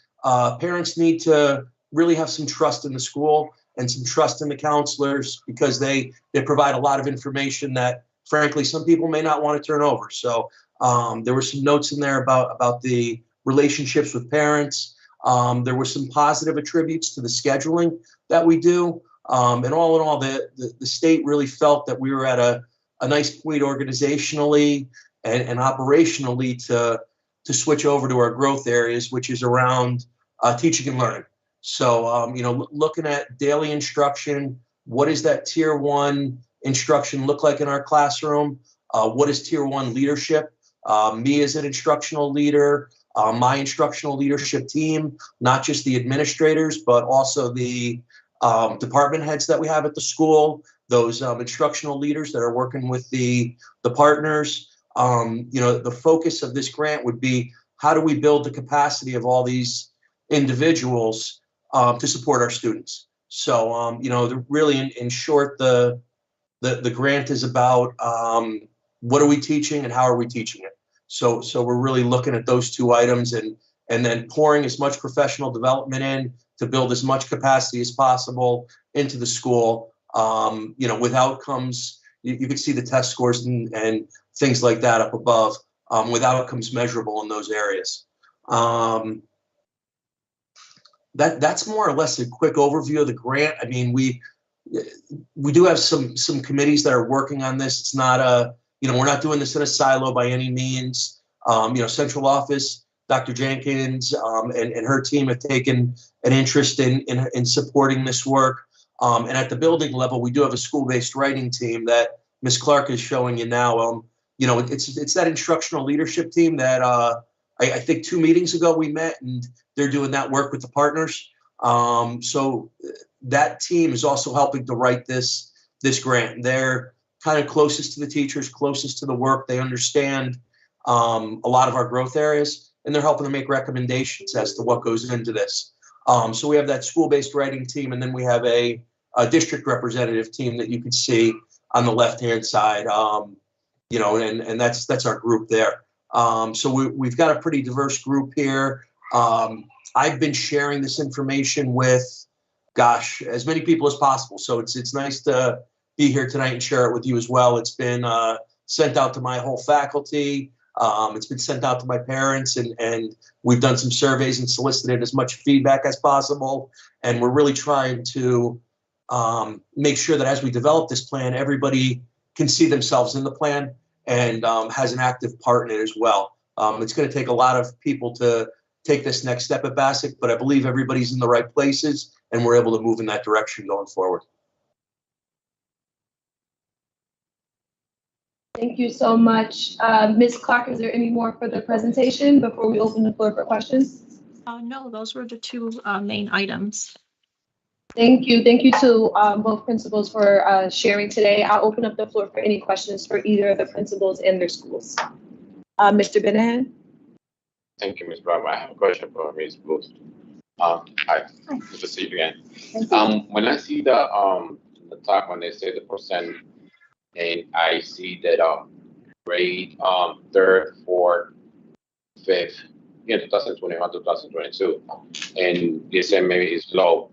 parents need to really have some trust in the school and some trust in the counselors, because they provide a lot of information that, frankly, some people may not want to turn over. So there were some notes in there about the relationships with parents. There were some positive attributes to the scheduling that we do. And all in all, the state really felt that we were at a nice point organizationally and operationally to switch over to our growth areas, which is around teaching and learning. So, looking at daily instruction, what does that tier 1 instruction look like in our classroom? What is tier 1 leadership? Me as an instructional leader, my instructional leadership team, not just the administrators, but also the department heads that we have at the school, those instructional leaders that are working with the partners. The focus of this grant would be, how do we build the capacity of all these individuals to support our students? So, really in short, the grant is about what are we teaching and how are we teaching it? So we're really looking at those 2 items and then pouring as much professional development in to build as much capacity as possible into the school. With outcomes, you can see the test scores and things like that up above, with outcomes measurable in those areas. That's more or less a quick overview of the grant. I mean, we do have some committees that are working on this. It's not we're not doing this in a silo by any means. Central office, Dr. Jenkins and her team have taken an interest in supporting this work. And at the building level, we do have a school-based writing team that Ms. Clark is showing you now. It's that instructional leadership team that I think 2 meetings ago we met, and they're doing that work with the partners. So that team is also helping to write this grant. They're kind of closest to the teachers, closest to the work. They understand a lot of our growth areas, and they're helping to make recommendations as to what goes into this. So we have that school-based writing team, and then we have a district representative team that you can see on the left-hand side. And that's our group there. So we've got a pretty diverse group here. I've been sharing this information with, as many people as possible. So it's nice to be here tonight and share it with you as well. It's been sent out to my whole faculty. It's been sent out to my parents, and we've done some surveys and solicited as much feedback as possible. And we're really trying to make sure that as we develop this plan, everybody can see themselves in the plan and has an active part in it as well. It's going to take a lot of people to take this next step at Bassick, but I believe everybody's in the right places, and we're able to move in that direction going forward. Thank you so much. Ms. Clark, is there any more for the presentation before we open the floor for questions? No, those were the 2 main items. Thank you. Thank you to both principals for sharing today. I'll open up the floor for any questions for either of the principals and their schools. Mr. Benahan? Thank you, Ms. Brown. I have a question for Ms. Booth. Hi, good to see you again. When I see the top, when they say the percent, and I see that grade 3rd, 4th, 5th, 2021, 2022, and they say maybe it's low.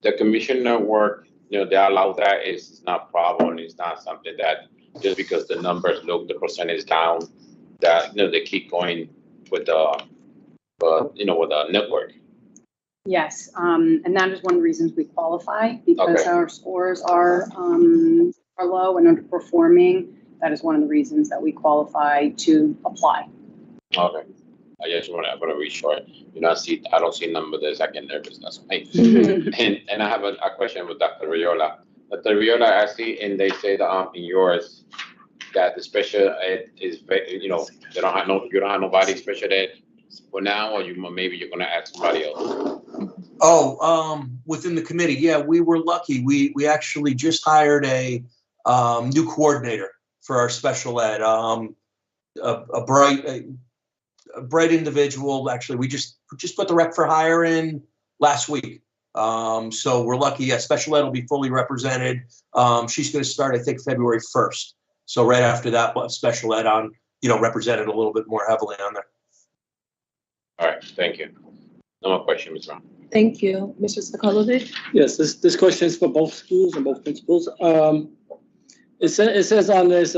The commissioner work, they allow that. It's not a problem. It's not something that just because the numbers look, the percent is down, that, they keep going with the, with the network. Yes, and that is one of the reasons we qualify, because Okay. our scores are low and underperforming. That is one of the reasons that we qualify to apply. Okay. I just want to be sure. I don't see number that's I get nervous. That's why. And I have a question with Dr. Riola. Dr. Riola, I see, and they say that in yours that the special ed is, you don't have nobody special ed for now, or maybe you're gonna ask somebody else. Within the committee, yeah, we were lucky. We actually just hired a new coordinator for our special ed. A bright individual. Actually, we just put the rec for hire in last week. So we're lucky. Yeah, special ed will be fully represented. She's going to start, I think, February 1st. So right after that, we'll have special ed on, represented a little bit more heavily on there. All right, thank you. No more questions, Ms. Brown. Thank you. Mr. Sokolovic? Yes, this question is for both schools and both principals. It says on this,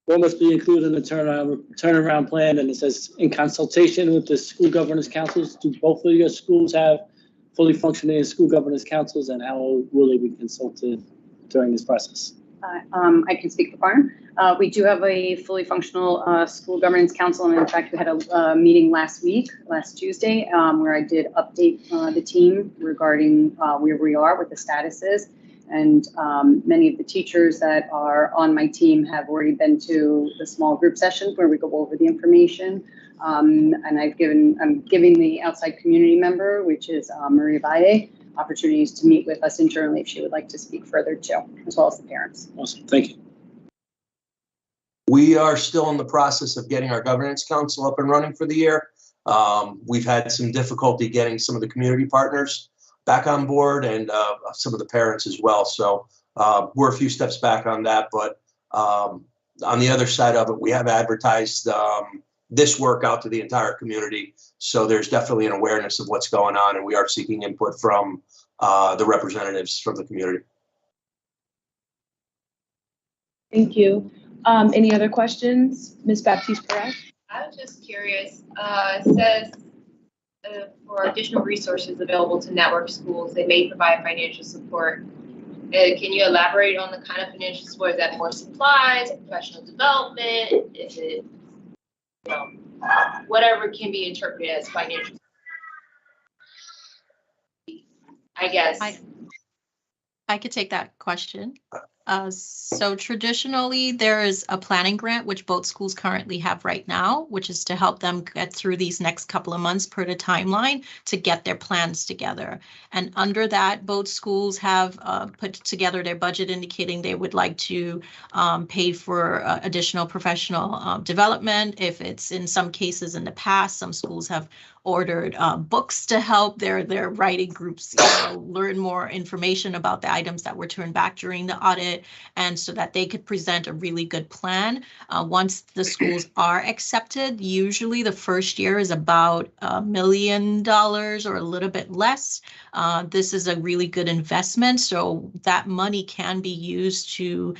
what must be included in the turnaround plan, and it says in consultation with the school governance councils. Do both of your schools have fully functioning school governance councils, and how will they be consulted during this process? I can speak for Farnham. We do have a fully functional school governance council, and in fact, we had a meeting last Tuesday, where I did update the team regarding where we are, what the status is. And many of the teachers that are on my team have already been to the small group sessions where we go over the information. And I'm giving the outside community member, which is Maria Valle, opportunities to meet with us internally if she would like to speak further too, as well as the parents. Awesome, thank you. We are still in the process of getting our governance council up and running for the year. We've had some difficulty getting some of the community partners back on board and some of the parents as well. So we're a few steps back on that, but on the other side of it, we have advertised this work out to the entire community. So there's definitely an awareness of what's going on, and we are seeking input from the representatives from the community. Thank you. Any other questions? Ms. Baptiste-Perez? I was just curious, it says for additional resources available to network schools, they may provide financial support. Can you elaborate on the kind of financial support? Is that more supplies, professional development? Is it, whatever can be interpreted as financial? I guess. I could take that question. So traditionally, there is a planning grant, which both schools currently have right now, which is to help them get through these next couple of months per the timeline to get their plans together. And under that, both schools have put together their budget indicating they would like to pay for additional professional development. If it's in some cases in the past, some schools have ordered books to help their writing groups learn more information about the items that were turned back during the audit, and so that they could present a really good plan. Once the schools are accepted, usually the first year is about $1 million or a little bit less. This is a really good investment, so that money can be used to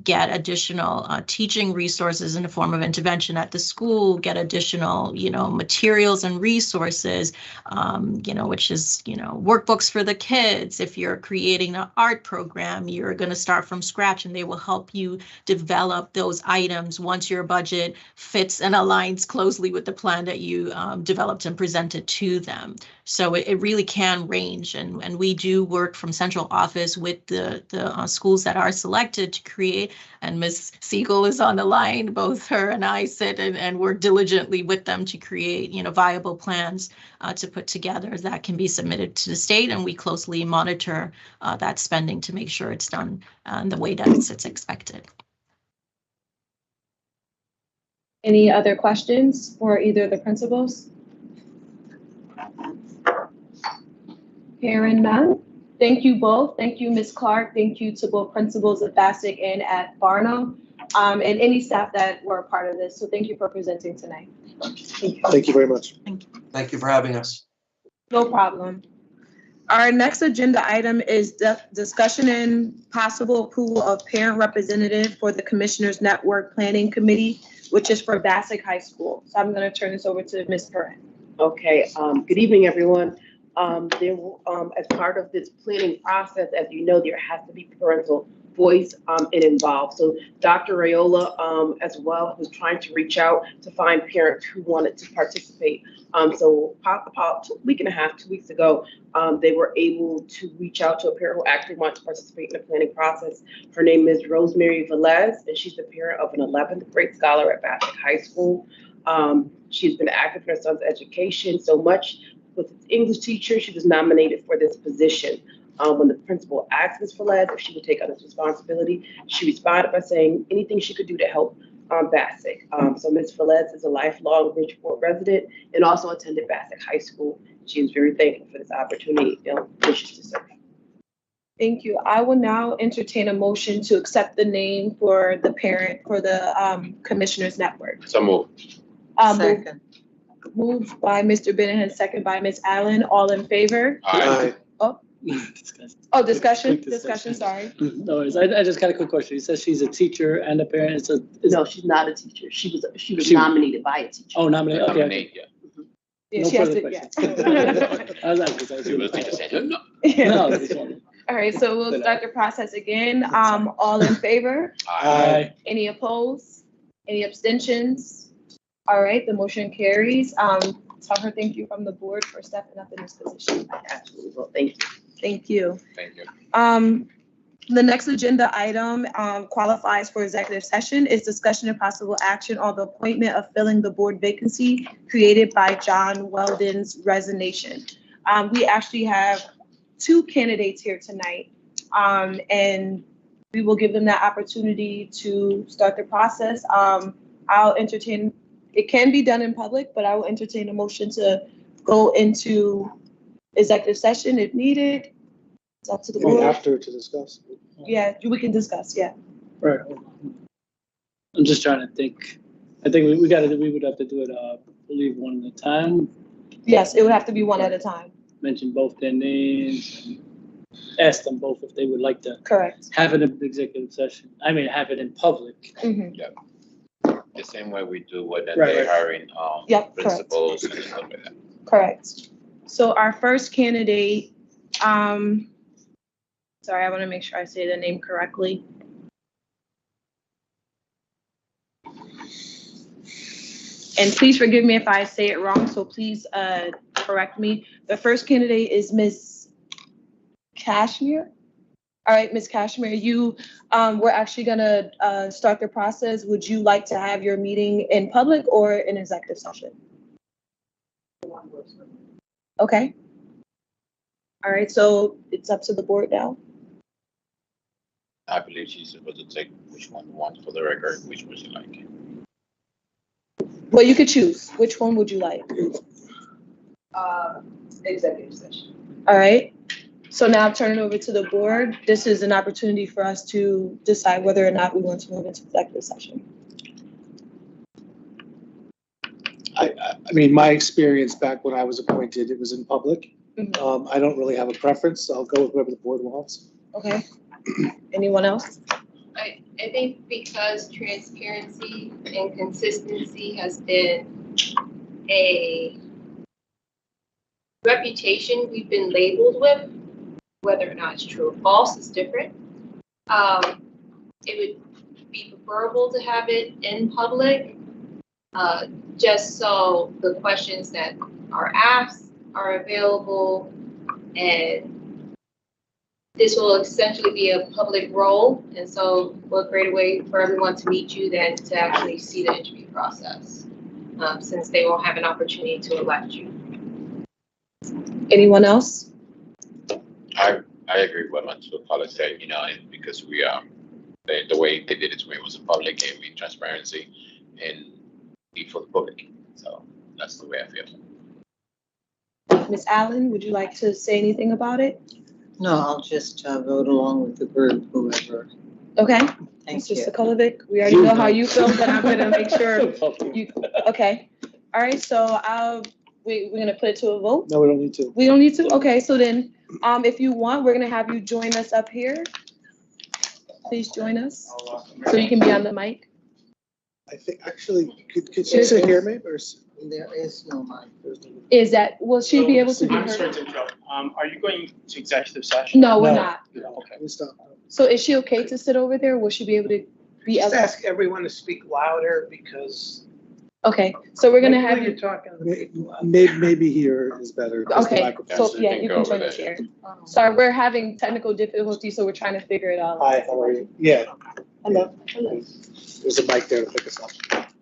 get additional teaching resources in the form of intervention at the school, get additional, materials and resources, which is, workbooks for the kids. If you're creating an art program, you're going to start from scratch, and they will help you develop those items once your budget fits and aligns closely with the plan that you developed and presented to them. So it really can range, and we do work from central office with the schools that are selected to create, and Ms. Siegel is on the line. Both her and I sit and work diligently with them to create, viable plans to put together that can be submitted to the state, and we closely monitor that spending to make sure it's done in the way that it's expected. Any other questions for either of the principals? Hearing none. Thank you both. Thank you, Ms. Clark. Thank you to both principals at Bassick and at Barnum, and any staff that were a part of this. So thank you for presenting tonight. Thank you very much. Thank you for having us. No problem. Our next agenda item is the discussion and possible approval of parent representative for the Commissioners Network Planning Committee, which is for Bassick High School. So I'm going to turn this over to Ms. Perrin. Okay, good evening, everyone. As part of this planning process, as you know, there has to be parental voice and involved. So Dr. Raiola as well was trying to reach out to find parents who wanted to participate. So about a week and a half, 2 weeks ago, they were able to reach out to a parent who actually wanted to participate in the planning process. Her name is Rosemary Velez, and she's the parent of an 11th grade scholar at Bassick High School. She's been active in her son's education so much. With his English teacher, she was nominated for this position. When the principal asked Ms. Velez if she would take on this responsibility, she responded by saying anything she could do to help Bassick. So Ms. Velez is a lifelong Bridgeport resident and also attended Bassick High School. She is very thankful for this opportunity and wishes to serve. Thank you. I will now entertain a motion to accept the name for the parent for the Commissioners Network. So moved. Second. Moved by Mr. Bennett, second by Ms. Allen. All in favor? Aye. Discussion, sorry. No worries. I just got a quick question. He says she's a teacher and a parent. No, she's not a teacher. She was nominated by a teacher. Oh, nominated. Okay. Nominate, yeah. Yeah, No she has further to, questions. I was like, She was teacher saying, no. yeah. No, this one. All right, so we'll start the process again. All in favor? Aye. Any opposed? Any abstentions? All right, the motion carries. Tell her thank you from the board for stepping up in this position. Absolutely. Well, thank you. Thank you. Thank you. The next agenda item qualifies for executive session is discussion and possible action on the appointment of filling the board vacancy created by John Weldon's resignation. We actually have 2 candidates here tonight, and we will give them that opportunity to start the process. I'll entertain, it can be done in public, but I will entertain a motion to go into executive session if needed. It's up to the Maybe board. after to discuss. Yeah, we can discuss, yeah. Right. I'm just trying to think. I think we would have to do it, I believe, one at a time, Yes, it would have to be one at a time. mention both their names, and ask them both if they would like to Correct. have it in executive session. I mean, have it in public. Mhm. The same way we do when Right, they're right. hiring, Yep, correct. principals and stuff like that. Correct. So our first candidate, sorry, I want to make sure I say the name correctly. And please forgive me if I say it wrong, so please correct me. The first candidate is Ms. Cashmere. All right, Ms. Cashmere, you, we're actually gonna start the process. Would you like to have your meeting in public or in executive session? Okay. All right, so it's up to the board now. I believe she's supposed to take which one wants for the record, which was you like. Well, you could choose. Which one would you like? Executive session. All right. So now I'll turn it over to the board. This is an opportunity for us to decide whether or not we want to move into executive session. I mean, my experience back when I was appointed, it was in public. Mhm. I don't really have a preference, so I'll go with whoever the board wants. Okay. Anyone else? I think because transparency and consistency has been a reputation we've been labeled with, whether or not it's true or false is different. It would be preferable to have it in public, just so the questions that are asked are available, and this will essentially be a public role, and so what greater way for everyone to meet you than to actually see the interview process, since they won't have an opportunity to elect you. Anyone else? I agree with what Paula said, you know, because we the way they did it to me was in public, gave me transparency and be for the public. So that's the way I feel. Ms. Allen, would you like to say anything about it? No, I'll just vote along with the group, whoever. Okay. Thank Mr. you. Sokolovic, we already know how you feel, but I'm gonna make sure you, okay. All right, so we're gonna put it to a vote? No, we don't need to. We don't need to? Okay, so then, if you want, we're gonna have you join us up here. Please join us, so you can be on the mic. I think, actually, could she sit here maybe, or? There is no mic. Is that, will she be able to be I'm sorry heard? to interrupt. Are you going to executive session? No, we're No. not. Okay. Let me stop. So is she okay to sit over there? Will she be able to be? Just ask everyone to speak louder because. Okay, so we're gonna have You're you, talking. Maybe here is better. 'cause the okay, microphone's so there. yeah, you go can over join the there. chair. Sorry, we're having technical difficulties, so we're trying to figure it out. Hi, how are you? Yeah, Hello. there's a mic there to pick us up.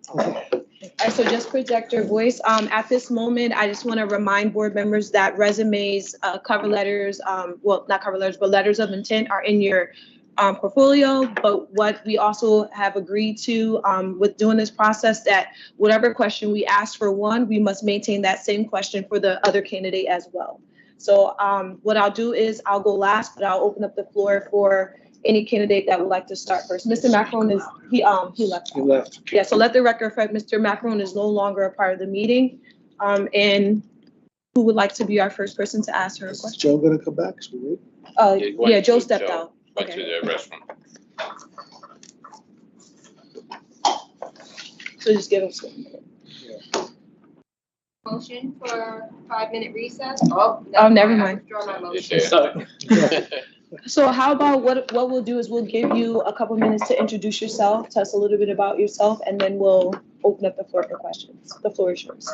All right, so just project your voice. At this moment, I just want to remind board members that resumes, cover letters, well, not cover letters, but letters of intent are in your portfolio. But what we also have agreed to with doing this process, that whatever question we ask for one, we must maintain that same question for the other candidate as well. So what I'll do is I'll go last, but I'll open up the floor for any candidate that would like to start first. Mr. Macron is, he left. You left. Yeah, so let the record reflect, Mr. Macron is no longer a part of the meeting. And who would like to be our first person to ask her a Is question? Joe gonna come back? Should we wait? Yeah, Joe stepped out. Went to Okay, the restroom. so just give us 1 minute. Motion for 5-minute recess? Oh, never mind. I withdraw my It's motion. there. Sorry. So how about what we'll do is we'll give you a couple minutes to introduce yourself, tell us a little bit about yourself, and then we'll open up the floor for questions. The floor is yours.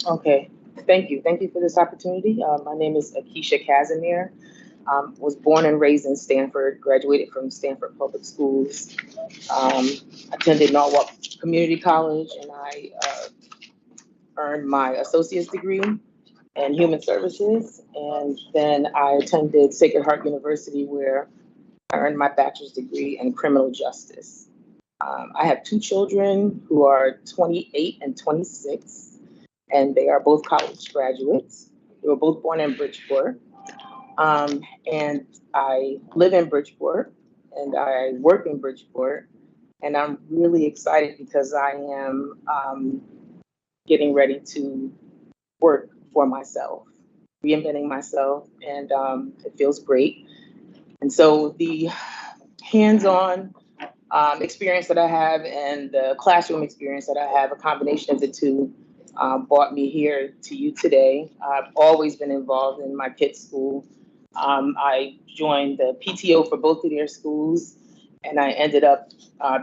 Okay, thank you. Thank you for this opportunity. My name is Akeisha Casimir. Was born and raised in Stanford, graduated from Stanford Public Schools. Attended Norwalk Community College, and I earned my associate's degree in human services. And then I attended Sacred Heart University, where I earned my bachelor's degree in criminal justice. I have two children who are 28 and 26, and they are both college graduates. They were both born in Bridgeport. And I live in Bridgeport, and I work in Bridgeport, and I'm really excited because I am getting ready to work for myself, reinventing myself, and it feels great. And so the hands-on experience that I have and the classroom experience that I have, a combination of the two, brought me here to you today. I've always been involved in my kids' school. I joined the PTO for both of their schools, and I ended up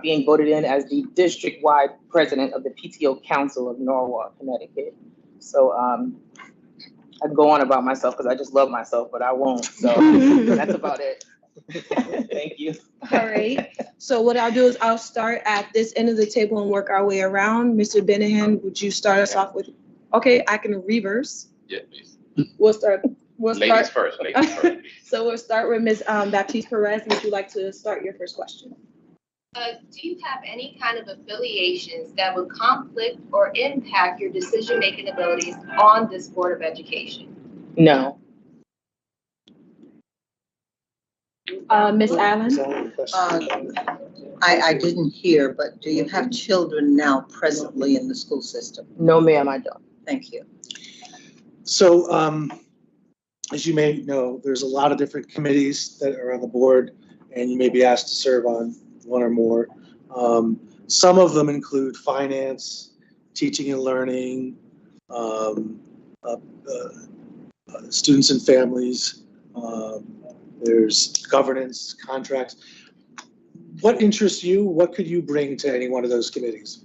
being voted in as the district-wide president of the PTO Council of Norwalk, Connecticut. So I can go on about myself because I just love myself, but I won't. So that's about it. Thank you. All right. So what I'll do is I'll start at this end of the table and work our way around. Mr. Benahan, would you start us off with? Okay, I can reverse. Yeah, please. We'll start. Ladies first, ladies first. So we'll start with Ms. Baptiste Perez. Would you like to start your first question? Do you have any kind of affiliations that would conflict or impact your decision-making abilities on this Board of Education? No. Ms. Allen? I didn't hear, but do you have children now presently in the school system? No, ma'am, I don't. Thank you. So, as you may know, there's a lot of different committees that are on the board, and you may be asked to serve on one or more. Some of them include finance, teaching and learning, students and families. There's governance, contracts. What interests you? What could you bring to any one of those committees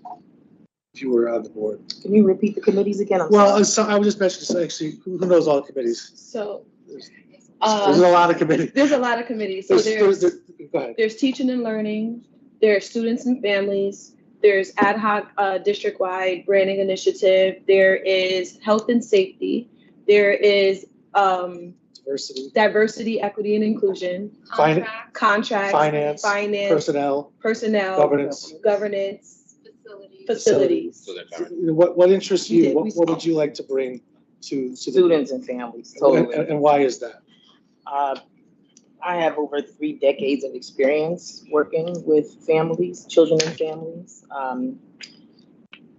if you were on the board? Can you repeat the committees again? Well, so I would just mention, actually, who knows all the committees? So There's a lot of committees. there's a lot of committees. So Go ahead. there's teaching and learning, there's students and families, there's ad hoc district-wide branding initiative, there is health and safety, there is diversity, equity, and inclusion, contracts, finance, personnel, governance, facilities. What interests you? What would you like to bring to Students and families, totally. And why is that? I have over 3 decades of experience working with families, children and families.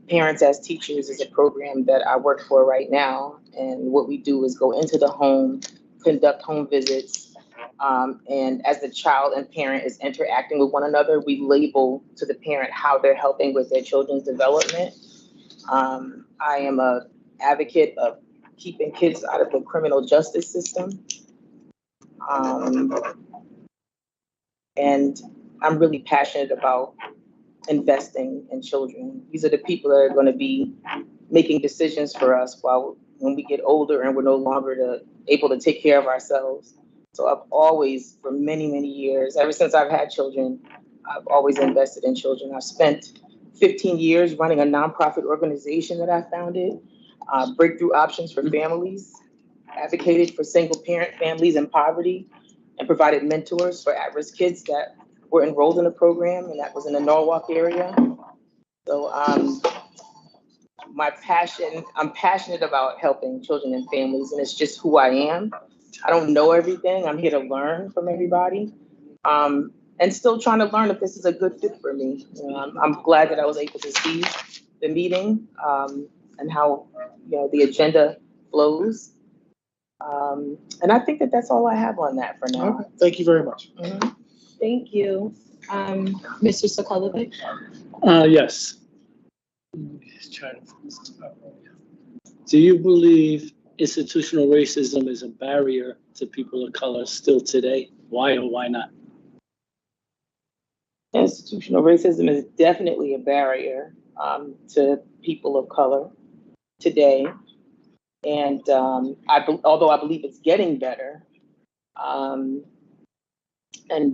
Parents as Teachers is a program that I work for right now. And what we do is go into the home, conduct home visits. And as the child and parent is interacting with one another, we label to the parent how they're helping with their children's development. I am an advocate of keeping kids out of the criminal justice system. And I'm really passionate about investing in children. These are the people that are going to be making decisions for us when we get older and we're no longer able to take care of ourselves. So I've always, for many, many years, ever since I've had children, I've always invested in children. I've spent 15 years running a nonprofit organization that I founded, Breakthrough Options for Families, advocated for single parent families in poverty, and provided mentors for at-risk kids that were enrolled in the program, and that was in the Norwalk area. So I'm passionate about helping children and families, and it's just who I am. I don't know everything. I'm here to learn from everybody, and still trying to learn if this is a good fit for me. I'm glad that I was able to see the meeting and how the agenda flows. And I think that that's all I have on that for now. Okay. Thank you very much. Mm-hmm. Thank you. Mr. Sokolovic? Yes. Do you believe institutional racism is a barrier to people of color still today? Why or why not? Institutional racism is definitely a barrier to people of color today. And although I believe it's getting better, and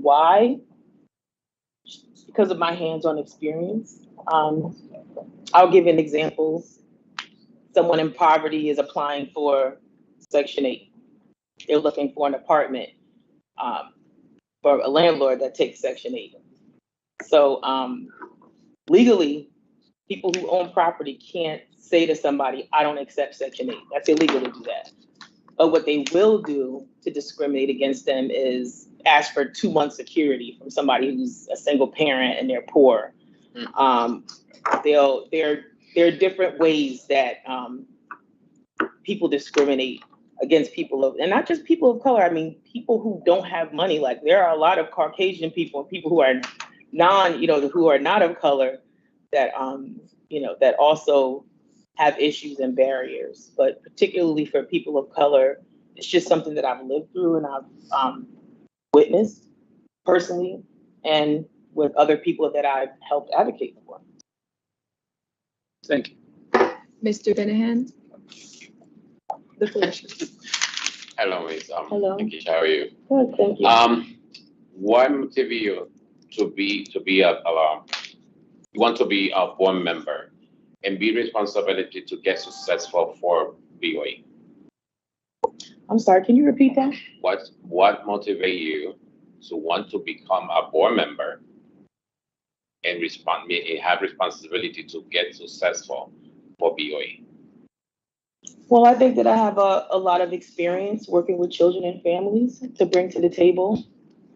why? Just because of my hands-on experience. I'll give an example. Someone in poverty is applying for Section 8. They're looking for an apartment for a landlord that takes Section 8. So legally, people who own property can't say to somebody, I don't accept Section 8. That's illegal to do that. But what they will do to discriminate against them is ask for 2 months security from somebody who's a single parent and they're poor. There are different ways that people discriminate against people of, and not just people of color. I mean, people who don't have money. Like there are a lot of Caucasian people, people who are who are not of color that, that also have issues and barriers. But particularly for people of color, it's just something that I've lived through and I've witnessed personally and with other people that I've helped advocate for. Thank you. Mr. Benahan? The floor is yours. Hello, Ms. Hello. Nikisha, how are you? Good, thank you. What motivated you you want to be a board member and be responsibility to get successful for BOE? I'm sorry, can you repeat that? What motivated you to want to become a board member and have responsibility to get successful for BOE? Well, I think that I have a lot of experience working with children and families to bring to the table.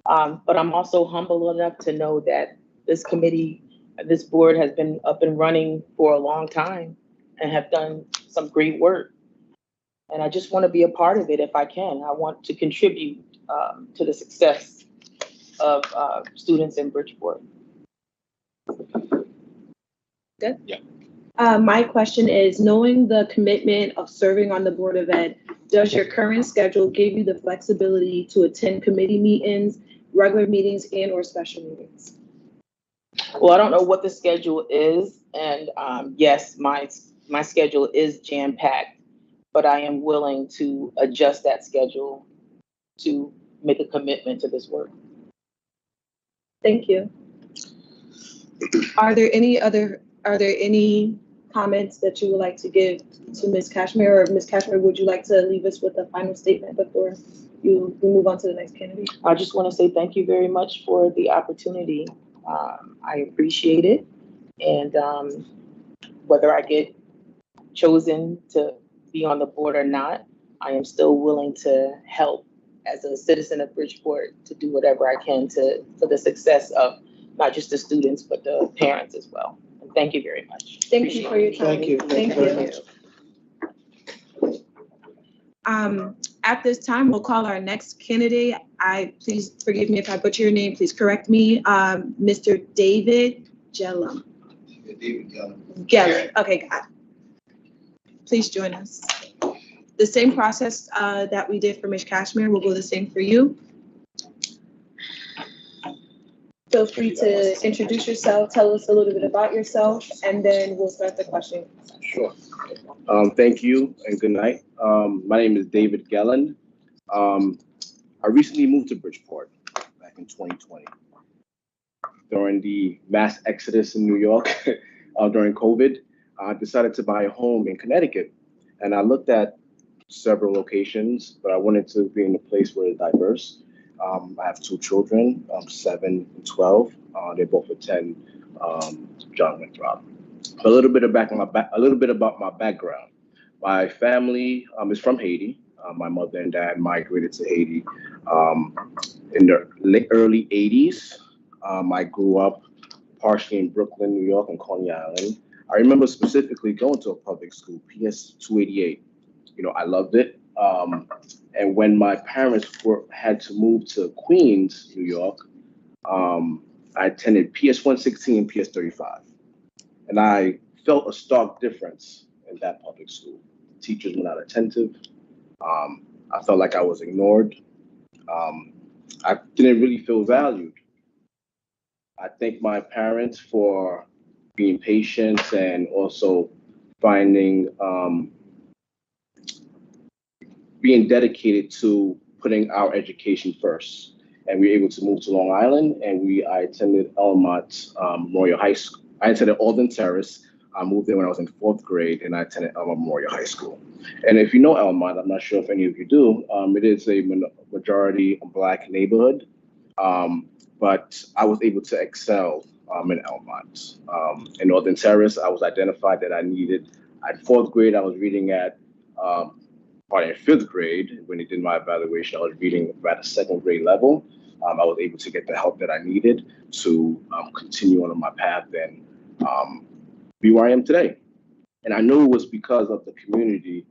But I'm also humble enough to know that this committee, this board has been up and running for a long time and have done some great work. And I just want to be a part of it if I can. I want to contribute to the success of students in Bridgeport. Good. Yeah. My question is, knowing the commitment of serving on the Board of Ed, does your current schedule give you the flexibility to attend committee meetings, regular meetings, and or special meetings? Well, I don't know what the schedule is. And yes, my schedule is jam-packed, but I am willing to adjust that schedule to make a commitment to this work. Thank you. Are there any comments that you would like to give to Ms. Cashmere? Or Ms. Cashmere, would you like to leave us with a final statement before we move on to the next candidate? I just want to say thank you very much for the opportunity. I appreciate it. And whether I get chosen to be on the board or not, I am still willing to help as a citizen of Bridgeport to do whatever I can for the success of not just the students, but the parents as well. And thank you very much. Thank you for your time. Thank you. Thank you very much. At this time, we'll call our next candidate. Please forgive me if I butcher your name. Please correct me. Mr. David Gellum. David Gellum. Gellum. Okay, got it. Please join us. The same process that we did for Ms. Cashmere, we'll go the same for you. Feel free to introduce yourself, tell us a little bit about yourself, and then we'll start the question. Sure. Thank you and good night. My name is David Gelland. I recently moved to Bridgeport back in 2020. During the mass exodus in New York during COVID, I decided to buy a home in Connecticut. And I looked at several locations, but I wanted to be in a place where it's diverse. I have 2 children, 7 and 12. They both attend John Winthrop. A little bit about my background. My family is from Haiti. My mother and dad migrated to Haiti in the early 80s. I grew up partially in Brooklyn, New York, and Coney Island. I remember specifically going to a public school, PS 288. I loved it. And when my parents had to move to Queens, New York, I attended PS 116 and PS 35. And I felt a stark difference in that public school. The teachers were not attentive. I felt like I was ignored. I didn't really feel valued. I thank my parents for being patient and also finding, being dedicated to putting our education first. And we were able to move to Long Island, and I attended Elmont Memorial High School. I attended Alden Terrace. I moved there when I was in 4th grade, and I attended Elmont Memorial High School. And if you know Elmont, I'm not sure if any of you do, it is a majority Black neighborhood. But I was able to excel in Elmont. In Alden Terrace, I was identified that I needed, at 4th grade, I was reading at, in 5th grade, when they did my evaluation, I was reading at a 2nd grade level. I was able to get the help that I needed to continue on my path and be where I am today. And I knew it was because of the community,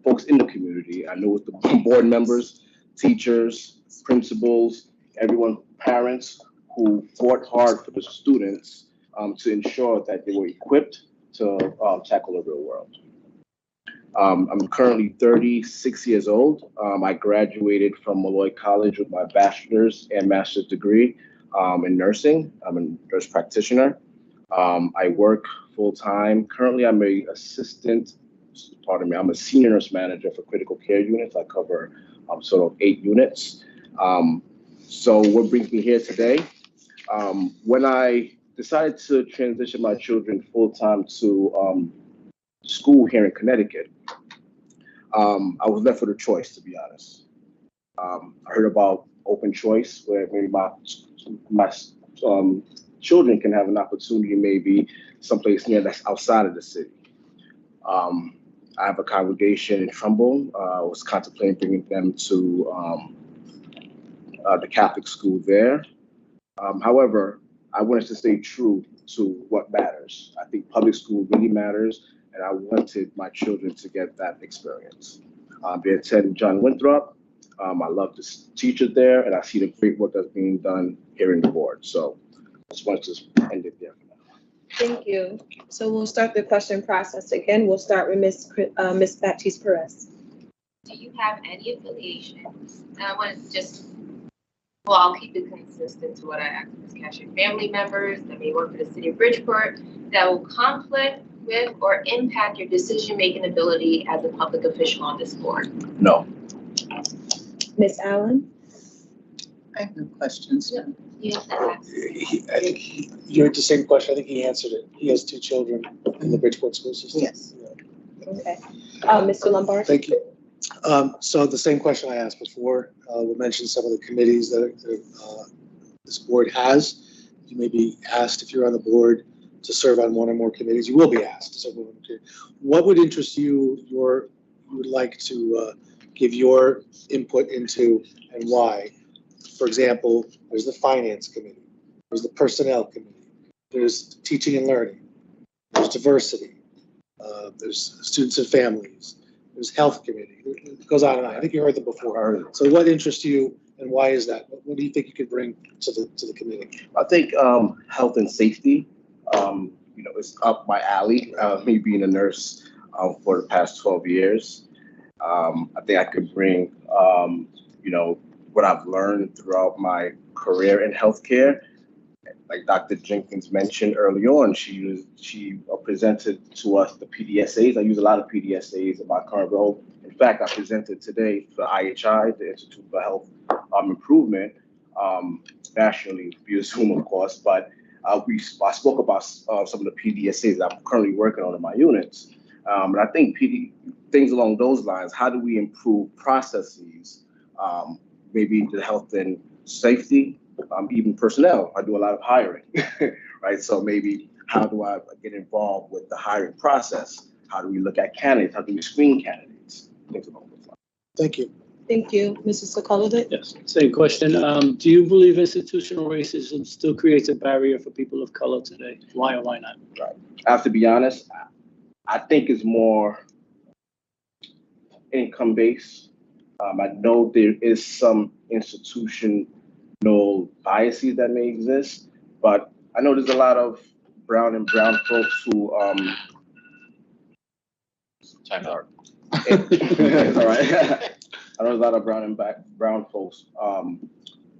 folks in the community. I knew it was the board members, teachers, principals, everyone, parents who fought hard for the students to ensure that they were equipped to tackle the real world. I'm currently 36 years old. I graduated from Molloy College with my bachelor's and master's degree in nursing. I'm a nurse practitioner. I work full-time. Currently, I'm I'm a senior nurse manager for critical care units. I cover sort of 8 units. So what brings me here today? When I decided to transition my children full-time to school here in Connecticut, I was left with a choice, to be honest. I heard about open choice, where maybe my children can have an opportunity, maybe someplace near that's outside of the city. I have a congregation in Trumbull. I was contemplating bringing them to the Catholic school there. However, I wanted to stay true to what matters. I think public school really matters, and I wanted my children to get that experience. They attend John Winthrop. I love the teachers there, and I see the great work that's being done here in the board. So I just wanted to end it there for now. Thank you. So we'll start the question process again. We'll start with Ms. Baptiste Perez. Do you have any affiliations? And I want to well, I'll keep it consistent to what I asked Ms. Cashier. Family members that may work for the city of Bridgeport that will conflict with or impact your decision-making ability as a public official on this board? No. Ms. Allen? I have no questions. Yeah. I think you heard the same question. I think he answered it. He has 2 children in the Bridgeport school system. Yes. Okay. Mr. Lombard? Thank you. So the same question I asked before, we'll mention some of the committees that this board has. You may be asked, if you're on the board, to serve on 1 or more committees. You will be asked to serve on 1 committee. What would interest you, you would like to give your input into, and why? For example, there's the finance committee, there's the personnel committee, there's teaching and learning, there's diversity, there's students and families, there's health committee. It goes on and on. I think you heard them before. So what interests you, and why is that? What do you think you could bring to the committee? I think health and safety, is up my alley. Me being a nurse for the past 12 years, I think I could bring, what I've learned throughout my career in healthcare. Like Dr. Jenkins mentioned early on, she presented to us the PDSAs. I use a lot of PDSAs in my current role. In fact, I presented today for IHI, the Institute for Health Improvement, nationally via Zoom, of course. But I spoke about some of the PDSAs that I'm currently working on in my units. And I think things along those lines, how do we improve processes, maybe the health and safety, even personnel. I do a lot of hiring, right? So maybe how do I get involved with the hiring process? How do we look at candidates? How do we screen candidates? Things along those lines. Thank you. Thank you. Mrs. Sokolovich? Yes, same question. Do you believe institutional racism still creates a barrier for people of color today? Why or why not? Right. I have to be honest, I think it's more income-based. I know there is some institutional biases that may exist, but I know there's a lot of brown folks who Time out. All right. I know a lot of brown folks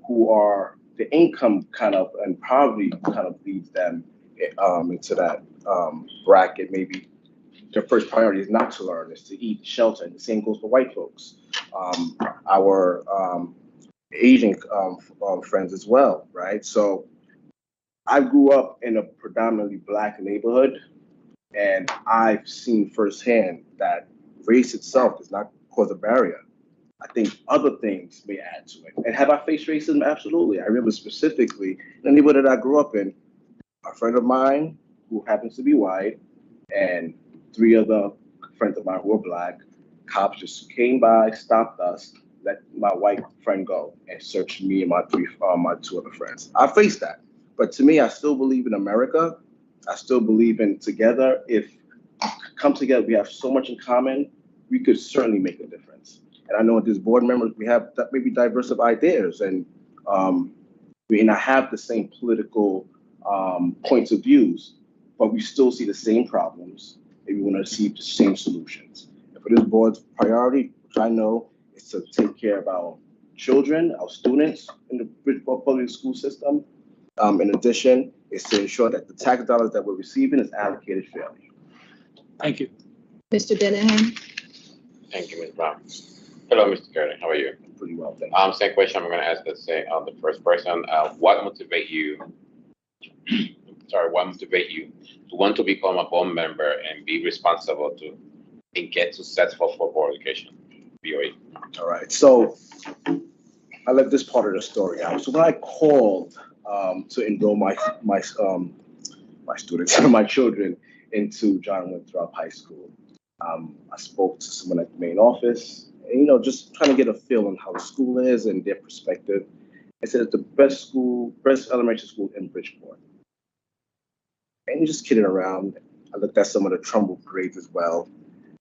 who are the income kind of and poverty kind of leads them into that bracket. Maybe their first priority is not to learn, is to eat, shelter. And the same goes for white folks. Our Asian friends as well, right? So I grew up in a predominantly Black neighborhood, and I've seen firsthand that race itself does not cause a barrier. I think other things may add to it. And have I faced racism? Absolutely. I remember specifically in the neighborhood that I grew up in, a friend of mine who happens to be white and 3 other friends of mine who were Black, cops just came by, stopped us, let my white friend go, and searched me and my 2 other friends. I faced that. But to me, I still believe in America. I still believe in together. If we come together, we have so much in common, we could certainly make a difference. And I know with these board members, we have maybe diverse of ideas, and we may not have the same political points of views, but we still see the same problems, and we want to see the same solutions. And for this board's priority, which I know, is to take care of our children, our students in the Bridgeport public school system. In addition, is to ensure that the tax dollars that we're receiving is allocated fairly. Thank you. Mr. Dennehan? Thank you, Ms. Brown. Hello, Mr. Curley. How are you? Pretty well, thank you. Same question I'm going to ask, let's say, the first person. What motivate you? What motivate you to want to become a board member and be responsible to and get successful for board education? BOE. All right. So I left this part of the story out. So when I called to enroll my students, my children, into John Winthrop High School, I spoke to someone at the main office, and, just trying to get a feel on how the school is and their perspective. I said it's the best elementary school in Bridgeport. And just kidding around. I looked at some of the Trumbull grades as well,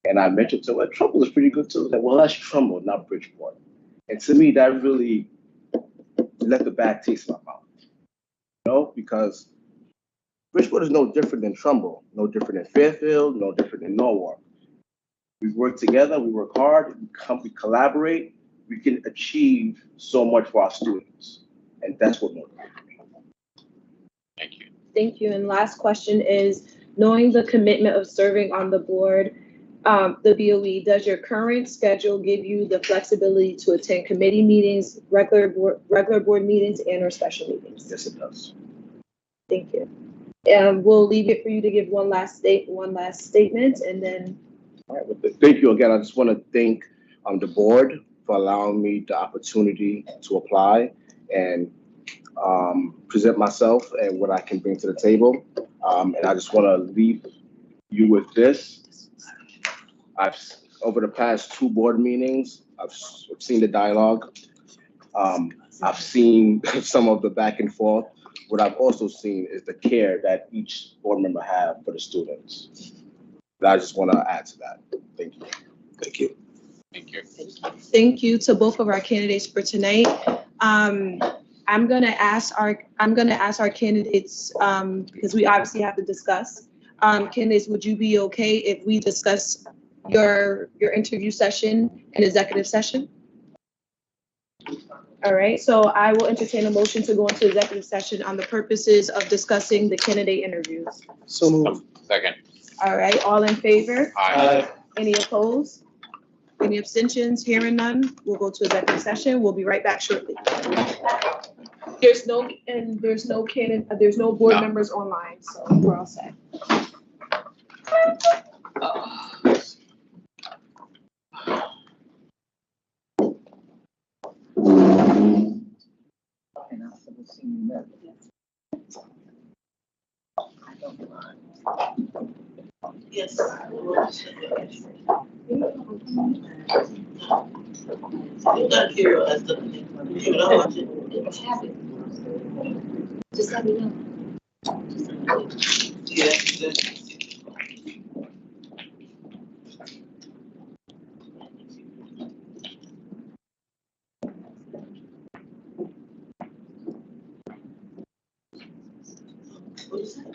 and I mentioned to them, Trumbull is pretty good too. Like, well, that's Trumbull, not Bridgeport. And to me, that really left a bad taste in my mouth. Because Bridgeport is no different than Trumbull, no different than Fairfield, no different than Norwalk. We work together, we work hard, we collaborate, we can achieve so much for our students. And that's what motivates me. Thank you. Thank you. And last question is, knowing the commitment of serving on the board, the BOE, does your current schedule give you the flexibility to attend committee meetings, regular board meetings, and/or special meetings? Yes, it does. Thank you. We'll leave it for you to give one last statement, and then. All right. Well, thank you again. I just want to thank the board for allowing me the opportunity to apply and present myself and what I can bring to the table. And I just want to leave you with this. Over the past 2 board meetings, I've seen the dialogue. I've seen some of the back and forth. What I've also seen is the care that each board member have for the students. And I just want to add to that. Thank you. Thank you. Thank you. Thank you to both of our candidates for tonight. I'm gonna ask our candidates, because we obviously have to discuss. Candidates, would you be okay if we discuss your interview session and executive session? All right, so I will entertain a motion to go into executive session on the purposes of discussing the candidate interviews. So moved. Second. All right, all in favor? Aye. Any opposed? Any abstentions? Hearing none, we'll go to executive session. We'll be right back shortly. There's no board members online, so we're all set. Yes. You got Kira as the, you know what it happened. Just let me know. Yeah. What is that?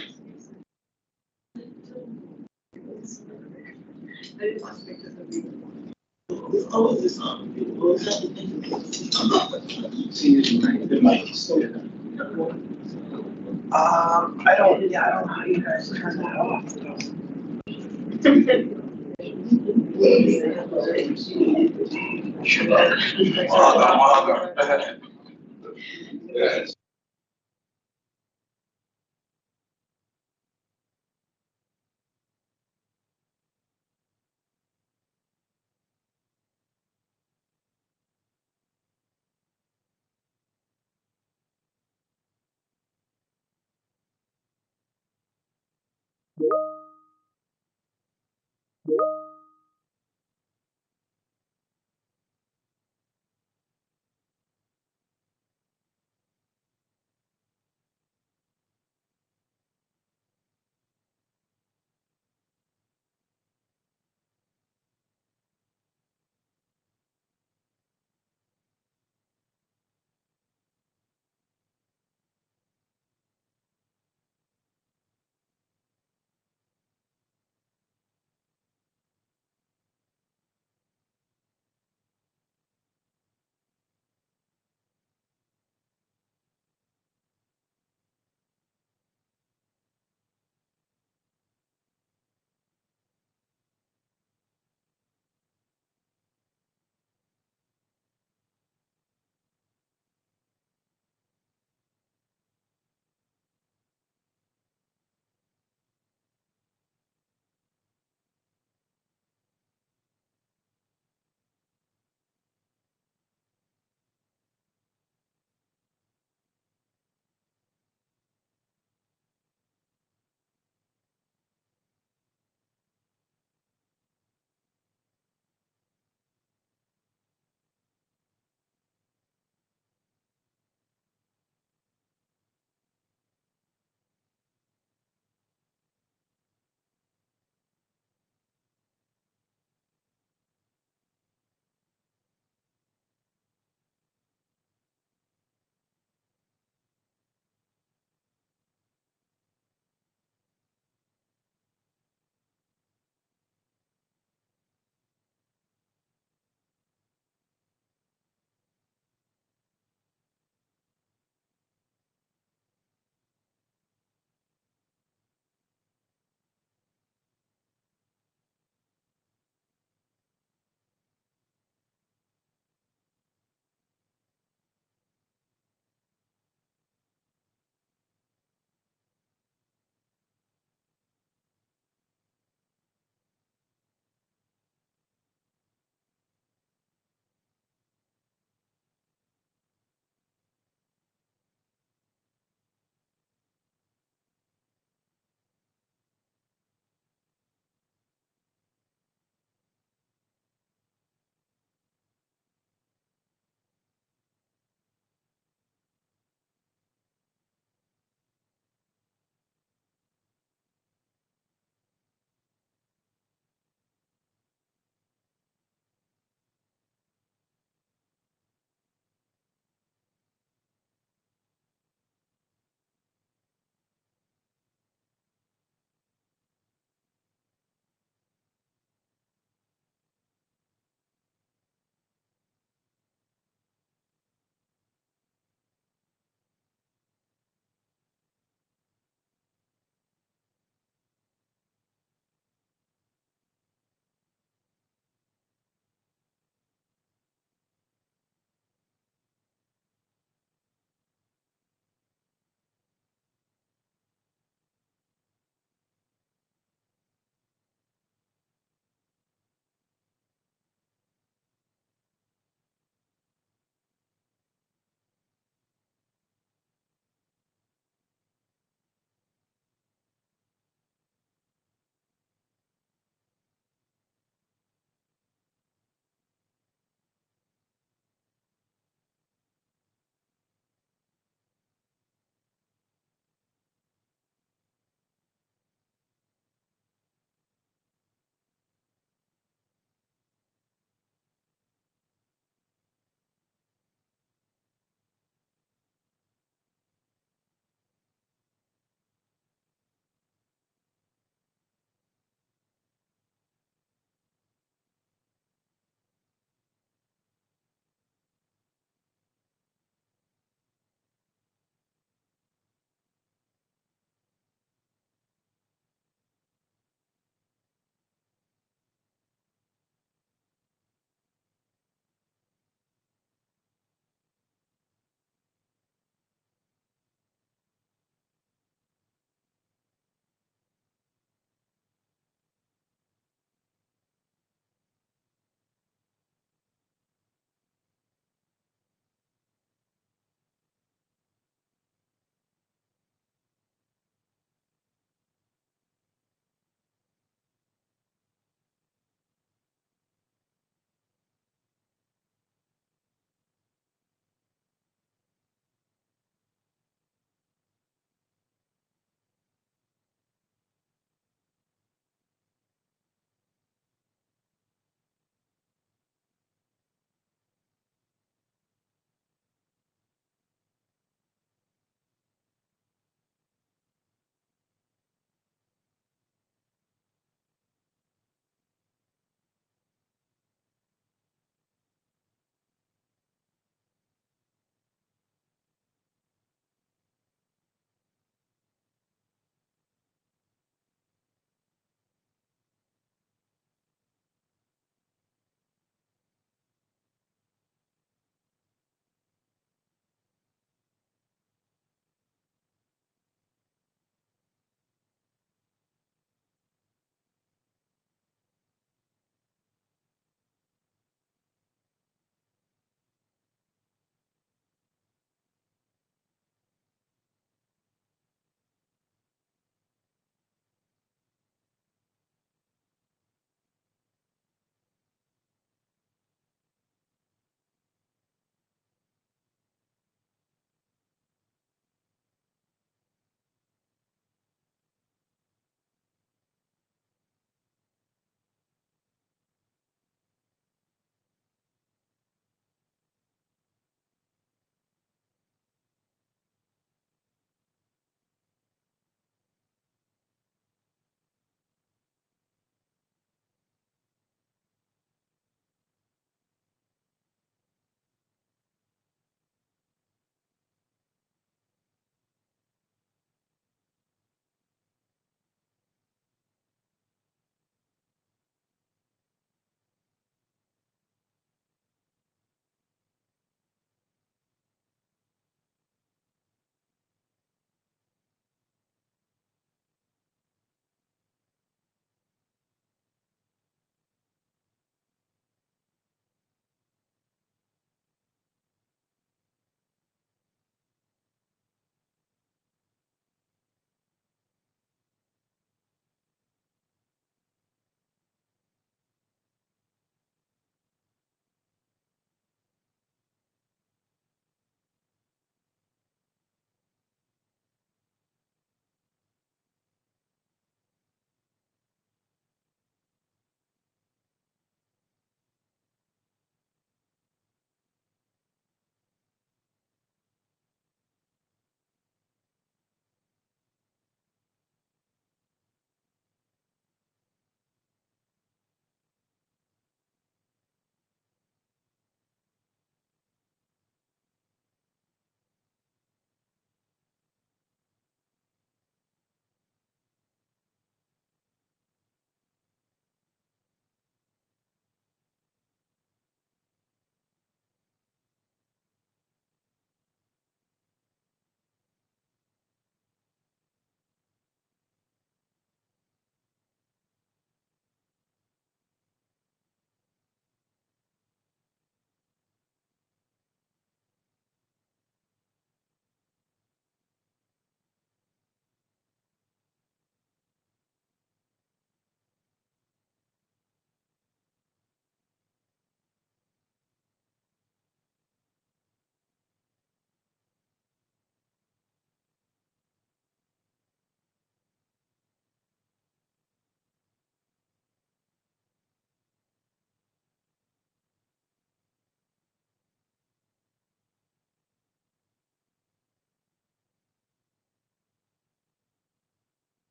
I didn't want to make this a I don't know how you guys turn that off. Yes.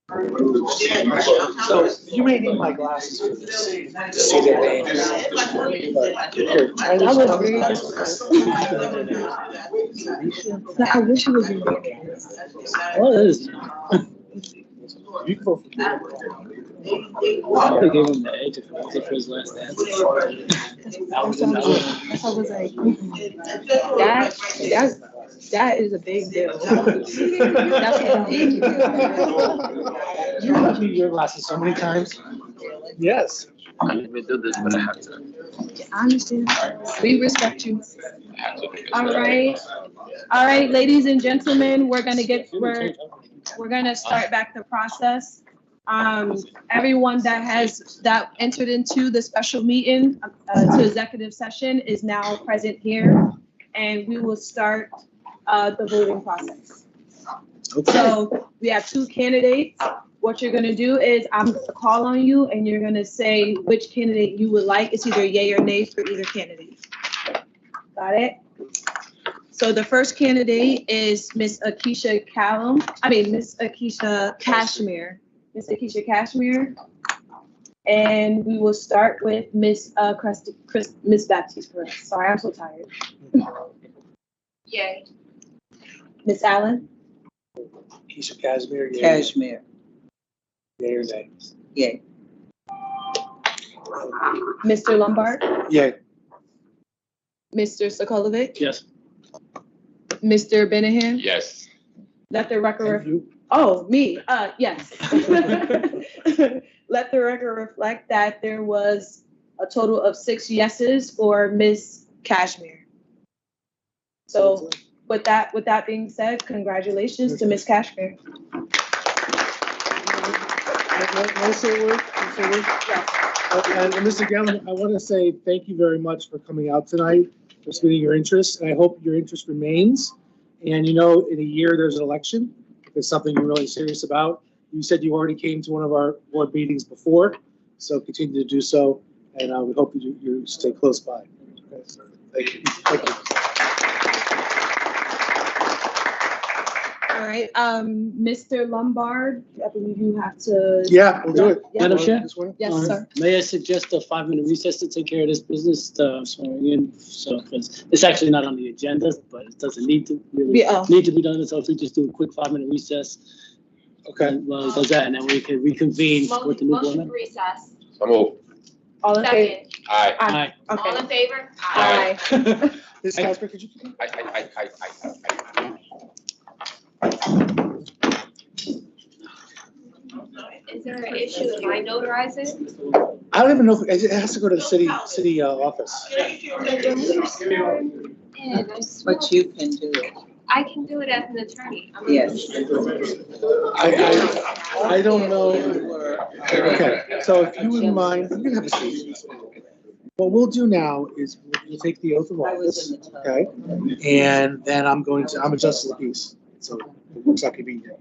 So you may need my glasses for this, to see their names. But here, try this That was one. very difficult. I wish it was in there. Oh, it is. You can vote for me. I would give him the edge for his last dance. That's how I was like, that is a big deal. That's a big deal. You have me your glasses so many times. Yes. I didn't even do this, but I have to. I understand. We respect you. I have to because- All right, ladies and gentlemen, we're gonna start back the process. Everyone that entered into the special meeting, to executive session is now present here, and we will start, the voting process. So we have two candidates. What you're gonna do is I'm gonna call on you and you're gonna say which candidate you would like. It's either yay or nay for either candidate. Got it? So the first candidate is Miss Akeisha Cashmere. Miss Akeisha Cashmere. And we will start with Miss Baptiste Perez. Sorry, I'm so tired. Yay. Miss Allen, Keisha Casimir. Yay. Cashmere, Yay or nay? yay. Mr. Lombard, Yay. Mr. Sokolovic, Yes. Mr. Benahan. Yes. Let the record, And you? oh, me, yes. Let the record reflect that there was a total of 6 yeses for Miss Cashmere. So with that being said, congratulations to Miss Cashmere. Nice work. Yes. And Mr. Galvin, I want to say thank you very much for coming out tonight, for stating your interest, and I hope your interest remains. And in a year, there's an election. If it's something you're really serious about. You said you already came to one of our board meetings before, so continue to do so, and we hope you stay close by. Okay, so thank you. Thank you. All right, Mr. Lombard, I believe you have to. Yeah, we'll do it. Yeah. Madam Chair? Yes, sir. May I suggest a 5-minute recess to take care of this business, swearing in? So, because it's actually not on the agenda, but it doesn't need to really need to be done. So if we just do a quick 5-minute recess. Okay. Well, it does that, and then we can reconvene with the new board Motion member. recess. So move. All in favor? Second. Aye. Aye. All Okay. in favor? Aye. Ms. Casper, could you? Is there an issue if I notarize it? I don't even know, if it has to go to the city office. And But you can do it. I can do it as an attorney. Yes. I don't know. Okay, so if you wouldn't mind, you can have a seat. What we'll do now is we'll take the oath of office, okay? And then I'm a justice of the peace, so it looks like you'd be here.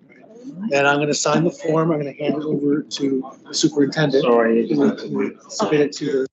And I'm gonna sign the form, I'm gonna hand it over to the superintendent. Sorry. Who will submit it to the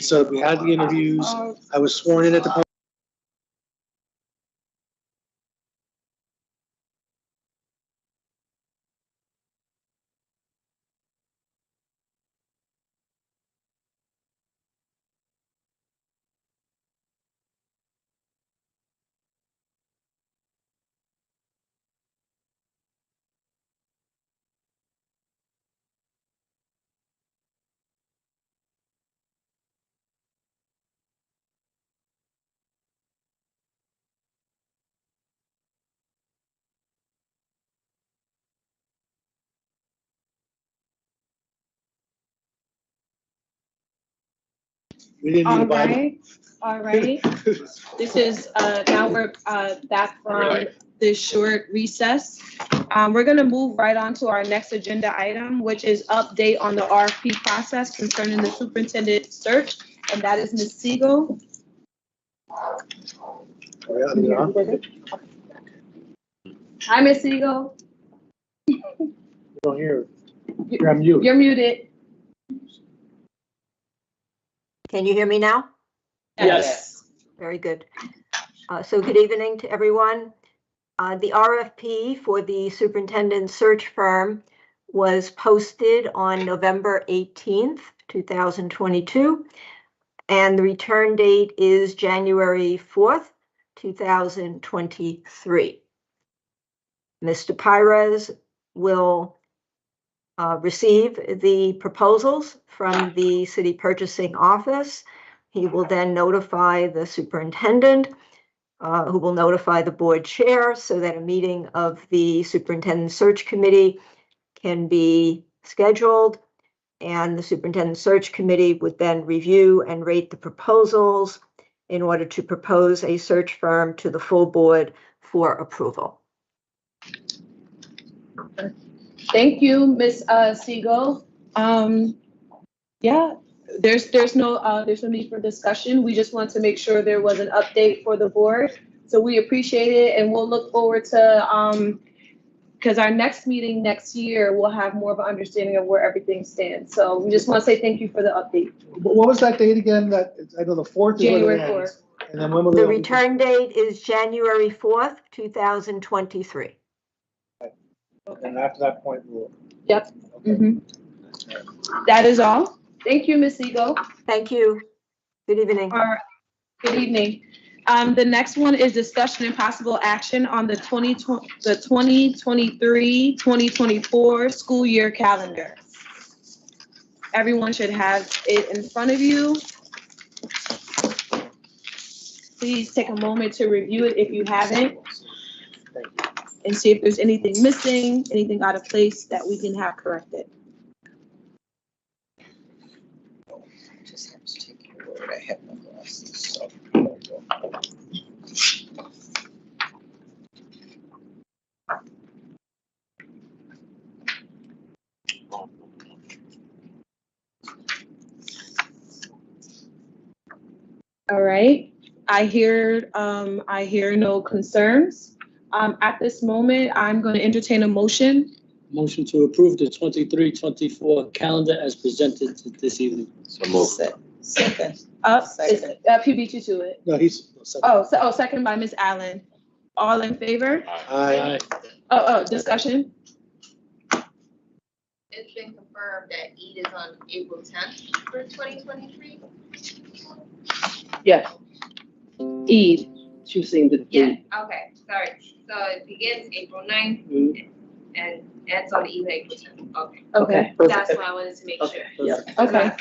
So we had the interviews. I was sworn in at the public. We didn't need a All Bible. right, all right. This is, now we're, back from this short recess. We're gonna move right on to our next agenda item, which is update on the RFP process concerning the superintendent search, and that is Ms. Siegel. Hi, Ms. Siegel. Don't hear. You're on mute. You're muted. Can you hear me now? Yes. Very good. So good evening to everyone. The RFP for the superintendent search firm was posted on November 18th, 2022, and the return date is January 4th, 2023. Mr. Pires will receive the proposals from the city purchasing office. He will then notify the superintendent, who will notify the board chair so that a meeting of the superintendent search committee can be scheduled. And the superintendent search committee would then review and rate the proposals in order to propose a search firm to the full board for approval. Thank you, Ms. Siegel. Yeah, there's no need for discussion. We just want to make sure there was an update for the board. So we appreciate it, and we'll look forward to, because our next meeting next year, we'll have more of an understanding of where everything stands. So we just want to say thank you for the update. What was that date again? That, I know the 4th is when it January ends. 4th. And then when will The return date is January 4th, 2023. And after that point, we'll. Yep. Mhm. That is all. Thank you, Ms. Siegel. Thank you. Good evening. All right. Good evening. The next one is discussion and possible action on the 2023-2024 school year calendar. Everyone should have it in front of you. Please take a moment to review it if you haven't, and see if there's anything missing, anything out of place that we can have corrected. Just have to take your word. I have my glasses, so. All right, I hear no concerns. At this moment, I'm going to entertain a motion. Motion to approve the 23-24 calendar as presented this evening. So move. Second. He beat you to it. No, he's. Second by Ms. Allen. All in favor? Aye. Discussion? It's been confirmed that Eid is on April 10th for 2023. Yes. Eid. She was saying the. Yeah, okay, sorry. So it begins April 9th and ends on Eid April 10th. Okay. Okay. That's why I wanted to make sure. Okay.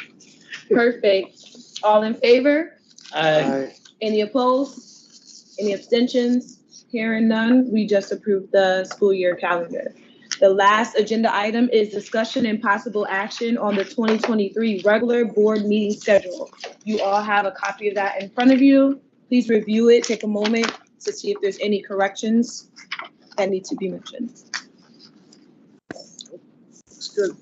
Perfect. All in favor? Aye. Any opposed? Any abstentions? Hearing none, we just approved the school year calendar. The last agenda item is discussion and possible action on the 2023 regular board meeting schedule. You all have a copy of that in front of you. Please review it, take a moment to see if there's any corrections that need to be mentioned. Looks good.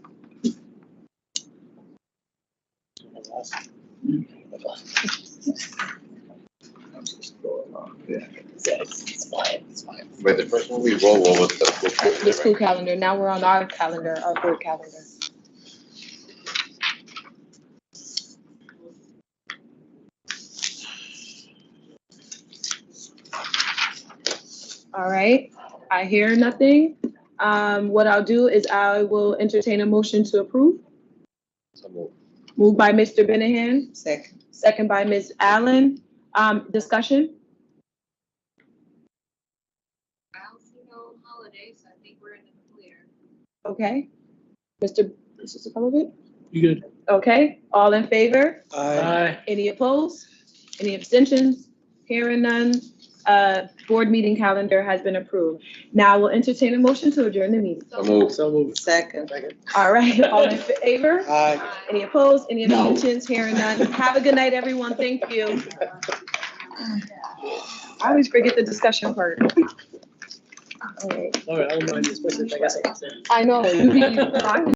Wait, the first one we roll over the school calendar, The school right? calendar, now we're on our calendar, our board calendar. All right, I hear nothing. What I'll do is I will entertain a motion to approve. So move. Moved by Mr. Benahan, Second. second by Ms. Allen. Discussion? I don't see no holidays. I think we're in the clear. Okay. Mr. Sokolovich? You good? Okay, all in favor? Aye. Any opposed? Any abstentions? Hearing none, board meeting calendar has been approved. Now we'll entertain a motion to adjourn the meeting. So move. So moved. Second. All right, all in favor? Aye. Any opposed? Any abstentions? Hearing none. Have a good night, everyone. Thank you. I always forget the discussion part. All right. All right, I don't mind this, but I guess I can say. I know.